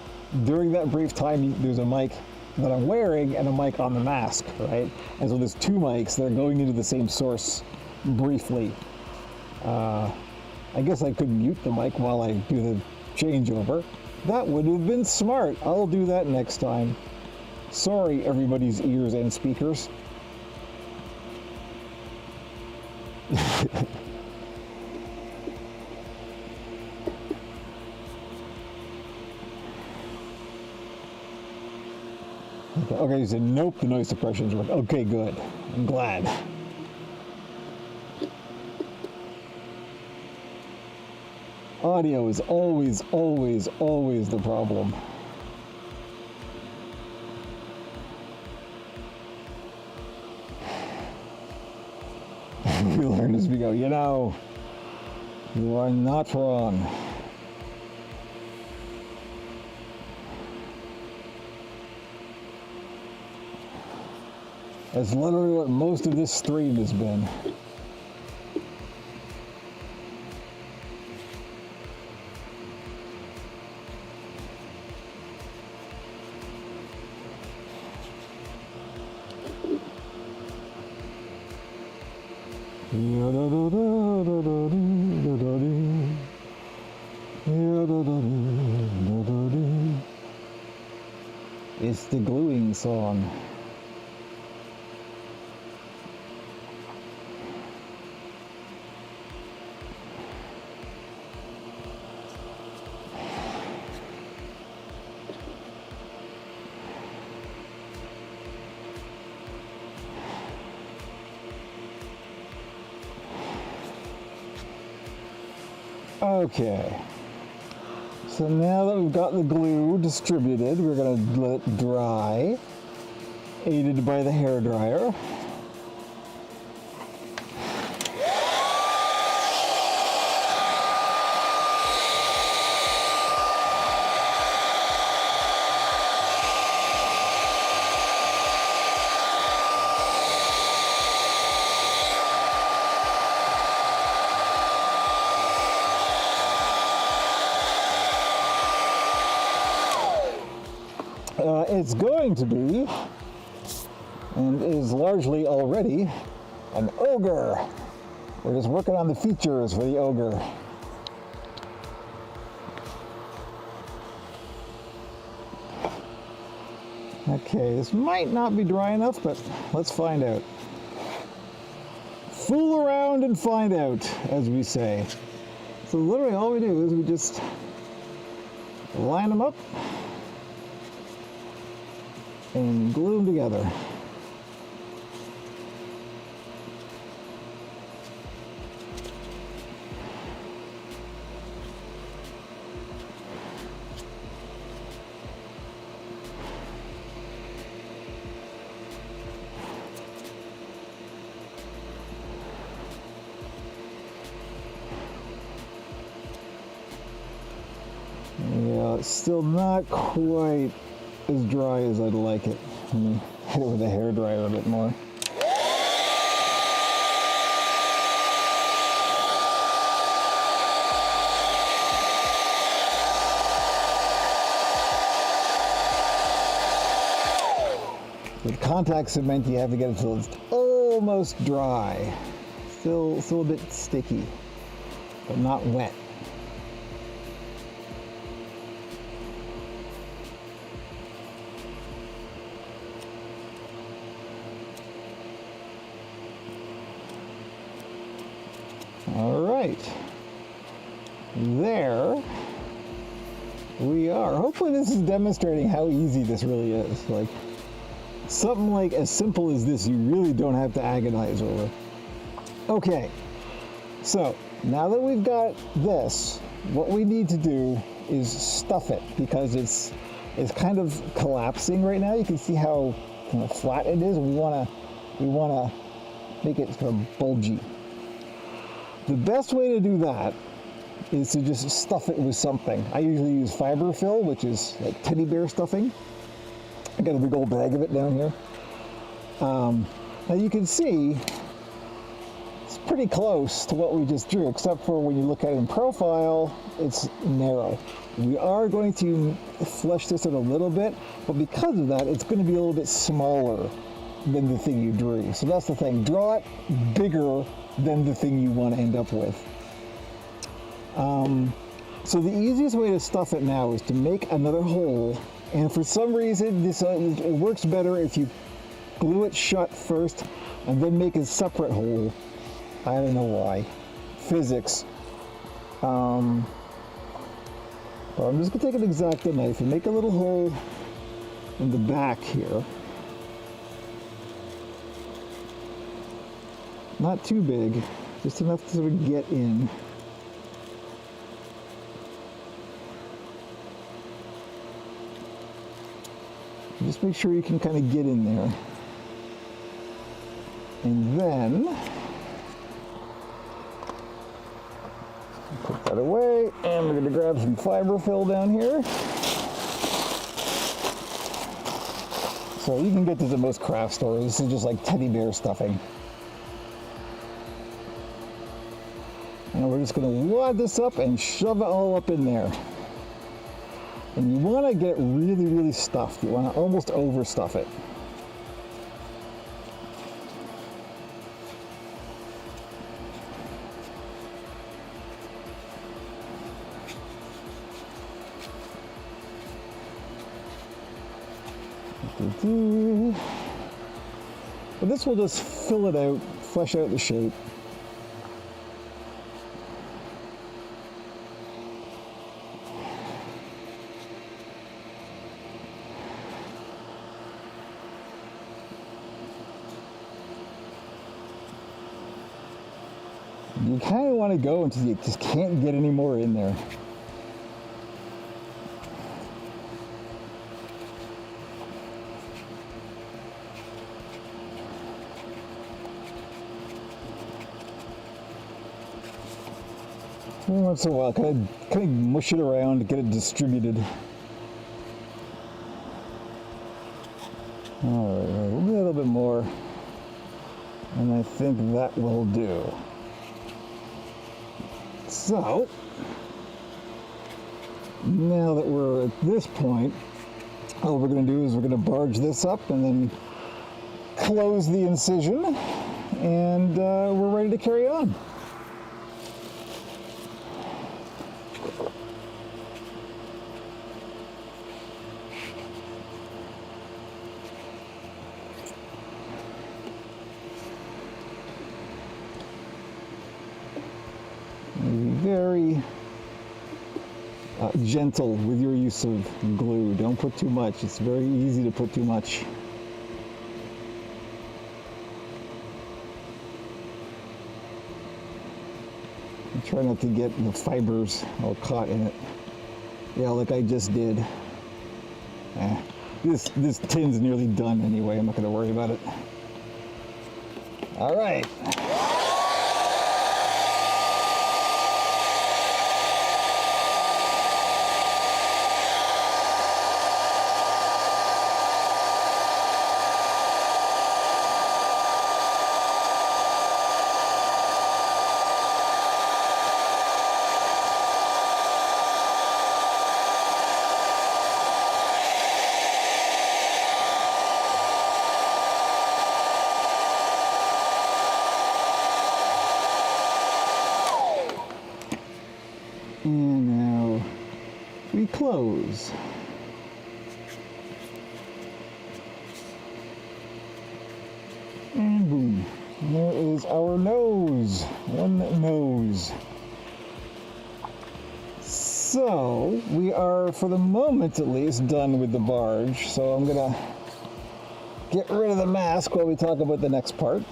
S1: during that brief time, there's a mic that I'm wearing and a mic on the mask, right? And so there's two mics that are going into the same source briefly. I guess I could mute the mic while I do the changeover. That would have been smart. I'll do that next time. Sorry, everybody's ears and speakers. Okay, you said nope, the noise suppression's working. Okay, good. I'm glad. Audio is always, always, always the problem. We learn as we go. You know, you are not wrong. That's literally what most of this stream has been. It's the gluing song. Okay, so now that we've got the glue distributed, we're going to let it dry, aided by the hairdryer. It's going to be, and is largely already, an ogre. We're just working on the features for the ogre. Okay, this might not be dry enough, but let's find out. Fool around and find out, as we say. So literally all we do is we just line them up and glue them together. It's still not quite as dry as I'd like it. Let me hit it with a hairdryer a bit more. With contact cement, you have to get it until it's almost dry. Still a bit sticky, but not wet. All right, there we are. Hopefully this is demonstrating how easy this really is. Like, something like as simple as this, you really don't have to agonize over. Okay, so now that we've got this, what we need to do is stuff it, because it's kind of collapsing right now. You can see how kind of flat it is. We wanna make it kind of bulgy. The best way to do that is to just stuff it with something. I usually use fiberfill, which is like teddy bear stuffing. I got a big old bag of it down here. Now you can see it's pretty close to what we just drew, except for when you look at it in profile, it's narrow. We are going to flesh this out a little bit, but because of that, it's going to be a little bit smaller than the thing you drew. So that's the thing. Draw it bigger than the thing you want to end up with. So the easiest way to stuff it now is to make another hole. And for some reason, it works better if you glue it shut first and then make a separate hole. I don't know why. Physics. But I'm just going to take an X-Acto knife and make a little hole in the back here. Not too big, just enough to sort of get in. Just make sure you can kind of get in there. And then, put that away, and we're going to grab some fiberfill down here. So you can get this at most craft stores. This is just like teddy bear stuffing. And we're just going to wad this up and shove it all up in there. And you want to get it really, really stuffed. You want to almost overstuff it. But this will just fill it out, flesh out the shape. You kind of want to go until you just can't get any more in there. Once in a while, kind of mush it around to get it distributed. All right, a little bit more, and I think that will do. So, now that we're at this point, all we're going to do is we're going to barge this up and then close the incision, and we're ready to carry on. Very gentle with your use of glue. Don't put too much. It's very easy to put too much. And try not to get the fibers all caught in it. Yeah, like I just did. This tin's nearly done anyway. I'm not going to worry about it. All right.
S2: and close. And boom. There is our nose. One nose. So, we are, for the moment at least, done with the barge. So I'm gonna get rid of the mask while we talk about the next part.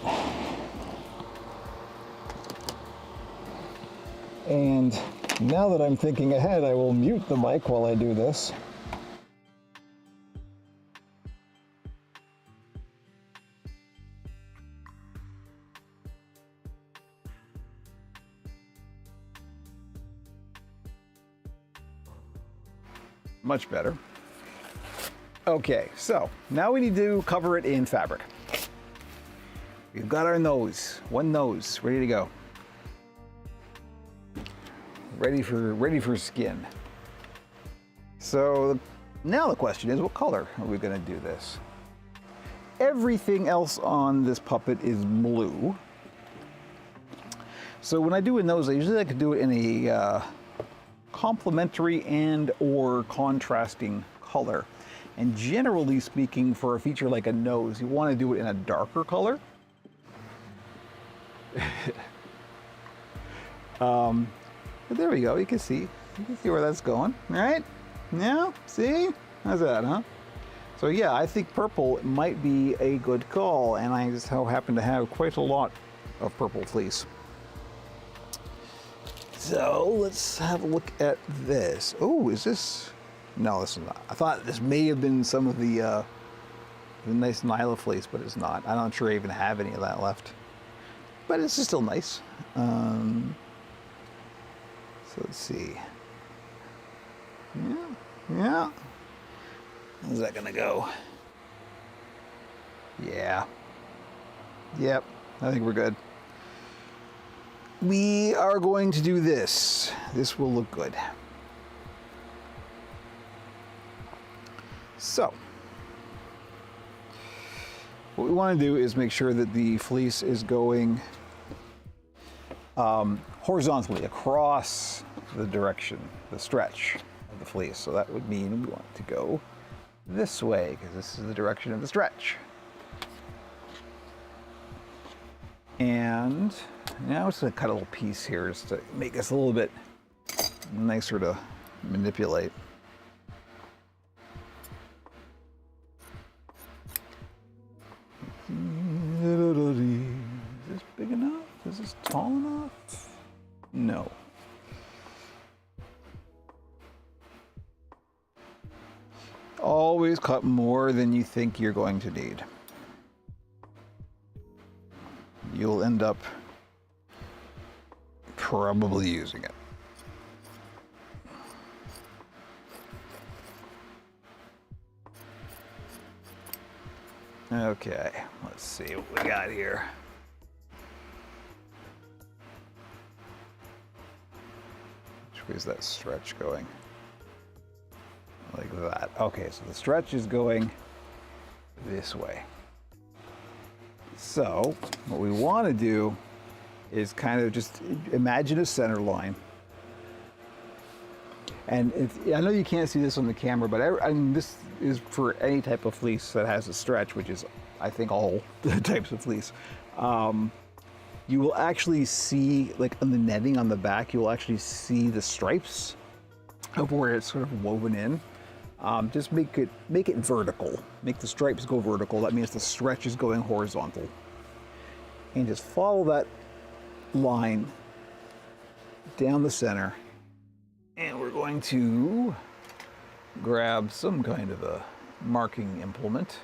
S2: And now that I'm thinking ahead, I will mute the mic while I do this.
S1: Much better. Okay, so now we need to cover it in fabric. We've got our nose, one nose, ready to go. Ready for skin. So now the question is, what color are we going to do this? Everything else on this puppet is blue. So when I do a nose, I usually like to do it in a complementary and or contrasting color. And generally speaking, for a feature like a nose, you want to do it in a darker color. But there we go. You can see where that's going, right? Yeah, see? How's that, huh? So yeah, I think purple might be a good call, and I just so happen to have quite a lot of purple fleece. So let's have a look at this. Oh, is this? No, this is not. I thought this may have been some of the nice Nyla fleece, but it's not. I'm not sure I even have any of that left. But it's still nice. So let's see. Yeah. How's that gonna go? Yeah. Yep, I think we're good. We are going to do this. This will look good. So, what we want to do is make sure that the fleece is going horizontally across the direction, the stretch of the fleece. So that would mean we want to go this way, because this is the direction of the stretch. And now it's going to cut a little piece here just to make this a little bit nicer to manipulate. Is this big enough? Is this tall enough? No. Always cut more than you think you're going to need. You'll end up probably using it. Okay, let's see what we got here. Which way is that stretch going? Like that. Okay, so the stretch is going this way. So what we want to do is kind of just imagine a center line. And I know you can't see this on the camera, but I mean, this is for any type of fleece that has a stretch, which is, I think, all the types of fleece. You will actually see, like on the netting on the back, you will actually see the stripes of where it's sort of woven in. Just make it vertical. Make the stripes go vertical. That means the stretch is going horizontal. And just follow that line down the center. And we're going to grab some kind of a marking implement,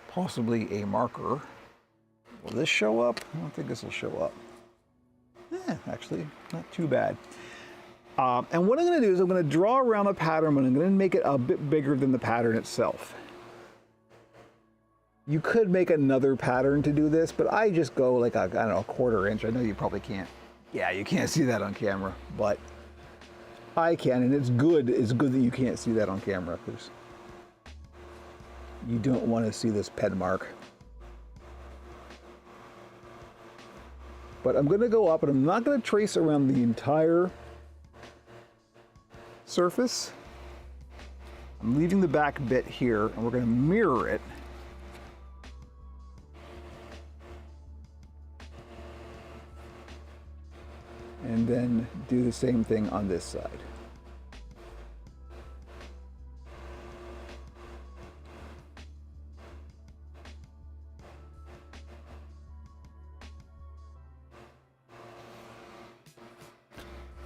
S1: possibly a marker. Will this show up? I don't think this will show up. Actually, not too bad. And what I'm going to do is I'm going to draw around a pattern, but I'm going to make it a bit bigger than the pattern itself. You could make another pattern to do this, but I just go like I don't know, a 1/4 inch. I know you probably can't. Yeah, you can't see that on camera, but I can, and it's good. It's good that you can't see that on camera, because you don't want to see this pen mark. But I'm going to go up, and I'm not going to trace around the entire surface. I'm leaving the back bit here, and we're going to mirror it. And then do the same thing on this side.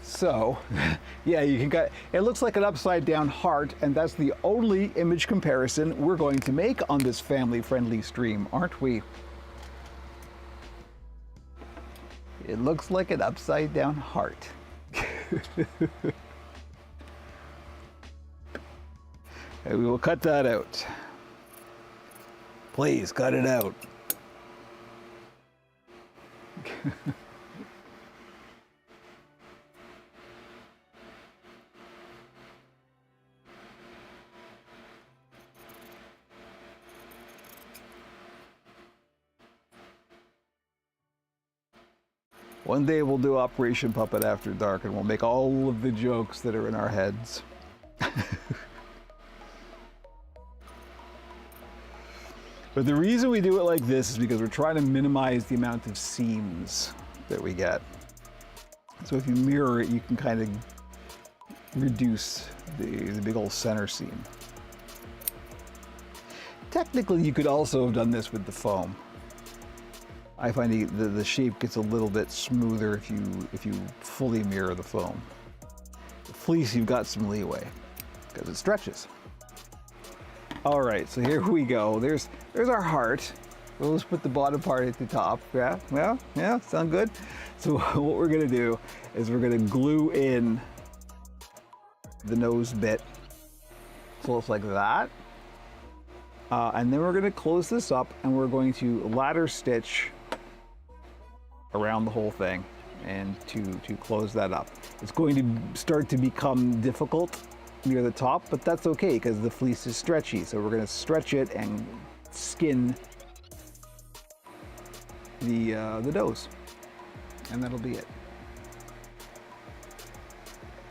S1: So, yeah, you can get, it looks like an upside down heart, and that's the only image comparison we're going to make on this family-friendly stream, aren't we? It looks like an upside down heart. And we will cut that out. Please, cut it out. One day we'll do Operation Puppet After Dark, and we'll make all of the jokes that are in our heads. But the reason we do it like this is because we're trying to minimize the amount of seams that we get. So if you mirror it, you can kind of reduce the big old center seam. Technically, you could also have done this with the foam. I find the shape gets a little bit smoother if you fully mirror the foam. The fleece, you've got some leeway because it stretches. All right, so here we go. There's our heart. We'll just put the bottom part at the top. Yeah, sound good? So what we're gonna do is we're gonna glue in the nose bit. So it's like that. And then we're gonna close this up, and we're going to ladder stitch around the whole thing and to close that up. It's going to start to become difficult near the top, but that's okay because the fleece is stretchy. So we're going to stretch it and skin the nose, and that'll be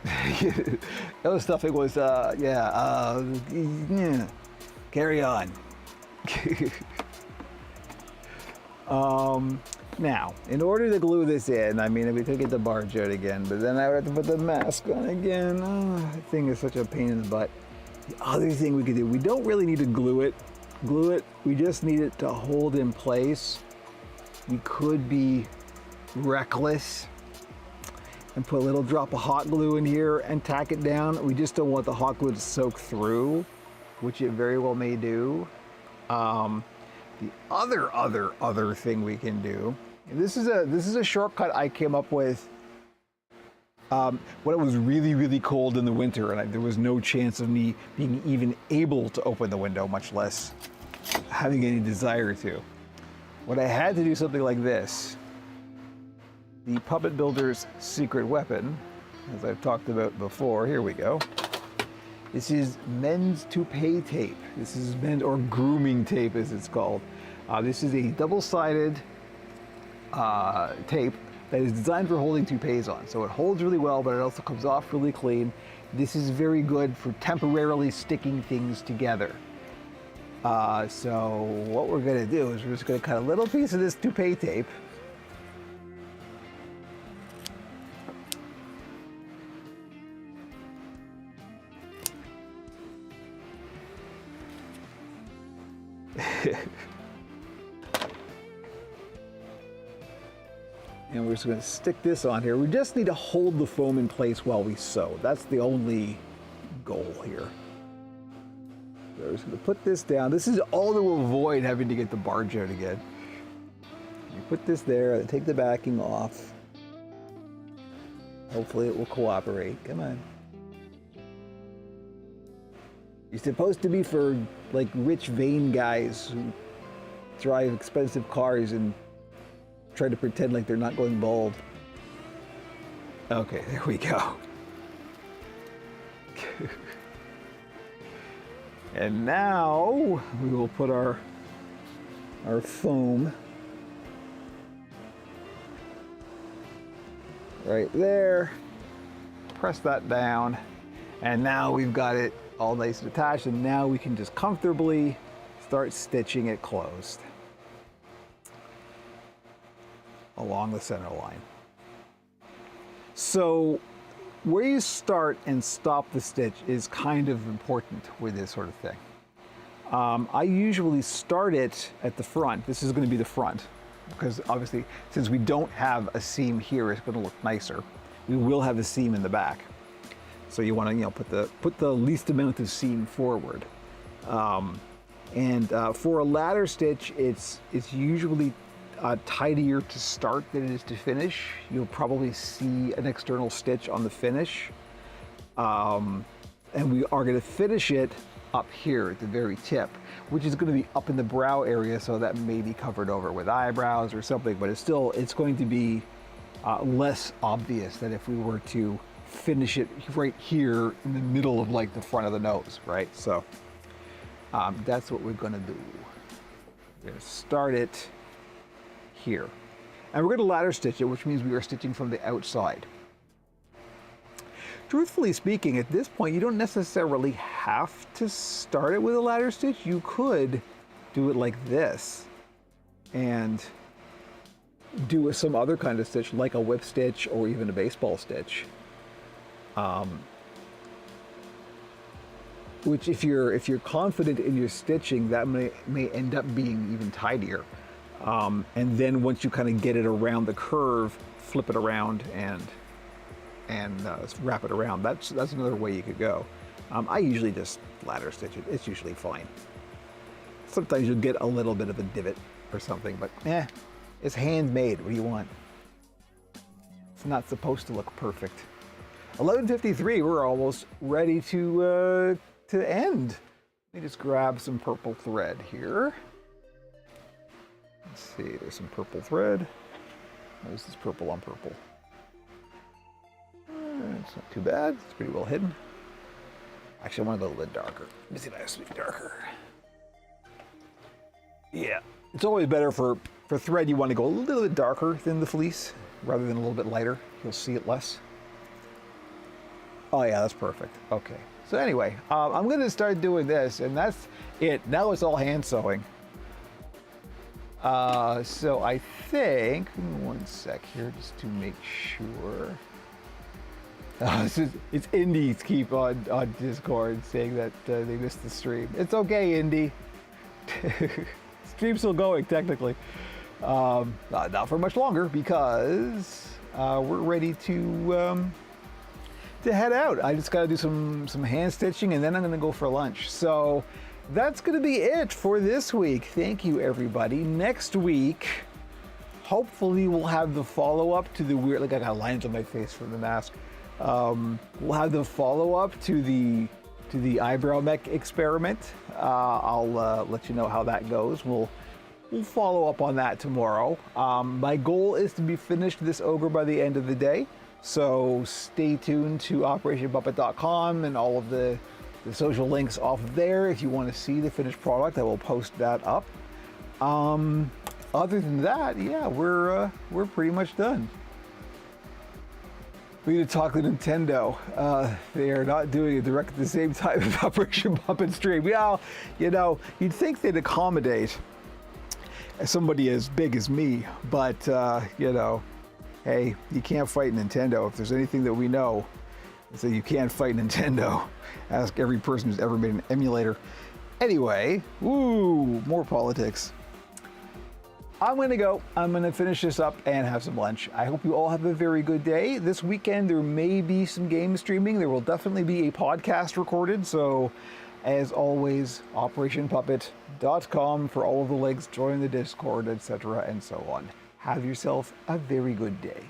S1: it. Nose stuffing was yeah, carry on. Now, in order to glue this in, I mean, we could get the barge out again, but then I would have to put the mask on again. Oh, that thing is such a pain in the butt. The other thing we could do, we don't really need to glue it. We just need it to hold in place. We could be reckless and put a little drop of hot glue in here and tack it down. We just don't want the hot glue to soak through, which it very well may do. The other thing we can do, and this is a shortcut I came up with when it was really cold in the winter, and there was no chance of me being even able to open the window, much less having any desire to. When I had to do something like this, the Puppet Builder's secret weapon, as I've talked about before, here we go. This is men's toupee tape. This is men's, or grooming tape as it's called. This is a double-sided tape that is designed for holding toupees on. So it holds really well, but it also comes off really clean. This is very good for temporarily sticking things together. So what we're gonna do is we're just gonna cut a little piece of this toupee tape. And we're just going to stick this on here. We just need to hold the foam in place while we sew. That's the only goal here. So we're just going to put this down. This is all to avoid having to get the barge out again. You put this there, take the backing off. Hopefully it will cooperate. Come on. You're supposed to be for like rich, vain guys who drive expensive cars and try to pretend like they're not going bald. Okay, there we go. And now we will put our foam right there. Press that down. And now we've got it all nice and attached, and now we can just comfortably start stitching it closed along the center line. So where you start and stop the stitch is kind of important with this sort of thing. I usually start it at the front. This is going to be the front, because obviously since we don't have a seam here, it's going to look nicer. We will have a seam in the back, so you want to put the least amount of seam forward. For a ladder stitch, it's usually tidier to start than it is to finish. You'll probably see an external stitch on the finish. And we are going to finish it up here at the very tip, which is going to be up in the brow area, so that may be covered over with eyebrows or something, but it's going to be less obvious than if we were to finish it right here in the middle of like the front of the nose, right? So that's what we're going to do. We're going to start it here. And we're going to ladder stitch it, which means we are stitching from the outside. Truthfully speaking, at this point, you don't necessarily have to start it with a ladder stitch. You could do it like this and do some other kind of stitch, like a whip stitch or even a baseball stitch. Which if you're confident in your stitching, that may end up being even tidier. And then once you kind of get it around the curve, flip it around and wrap it around. That's another way you could go. I usually just ladder stitch it. It's usually fine. Sometimes you'll get a little bit of a divot or something, but it's handmade. What do you want? It's not supposed to look perfect. 11:53. We're almost ready to end. Let me just grab some purple thread here. Let's see. There's some purple thread. This is purple on purple. It's not too bad. It's pretty well hidden. Actually, I want to go a little bit darker. Let me see if I have darker. Yeah, it's always better for thread. You want to go a little bit darker than the fleece rather than a little bit lighter. You'll see it less. Oh yeah, that's perfect. Okay. So anyway, I'm going to start doing this, and that's it. Now it's all hand sewing. So I think, give me one sec here just to make sure. It's Indy's keep on Discord saying that they missed the stream. It's okay, Indy. Stream's still going technically. Not for much longer because we're ready to head out. I just got to do some hand stitching, and then I'm going to go for lunch. So that's going to be it for this week. Thank you, everybody. Next week, hopefully, we'll have the follow-up to the weird. Like I got lines on my face from the mask. We'll have the follow-up to the eyebrow mech experiment. I'll let you know how that goes. We'll follow up on that tomorrow. My goal is to be finished this ogre by the end of the day. So stay tuned to OperationPuppet.com and all of the social links off there. If you want to see the finished product, I will post that up. Other than that, yeah, we're pretty much done. We need to talk to Nintendo. They are not doing it direct at the same time as Operation Puppet Stream. Well, you'd think they'd accommodate somebody as big as me, but hey, you can't fight Nintendo. If there's anything that we know, it's that you can't fight Nintendo. Ask every person who's ever made an emulator. Anyway, more politics. I'm going to go. I'm going to finish this up and have some lunch. I hope you all have a very good day. This weekend, there may be some game streaming. There will definitely be a podcast recorded. So, as always, OperationPuppet.com for all of the links, join the Discord, etc., and so on. Have yourself a very good day.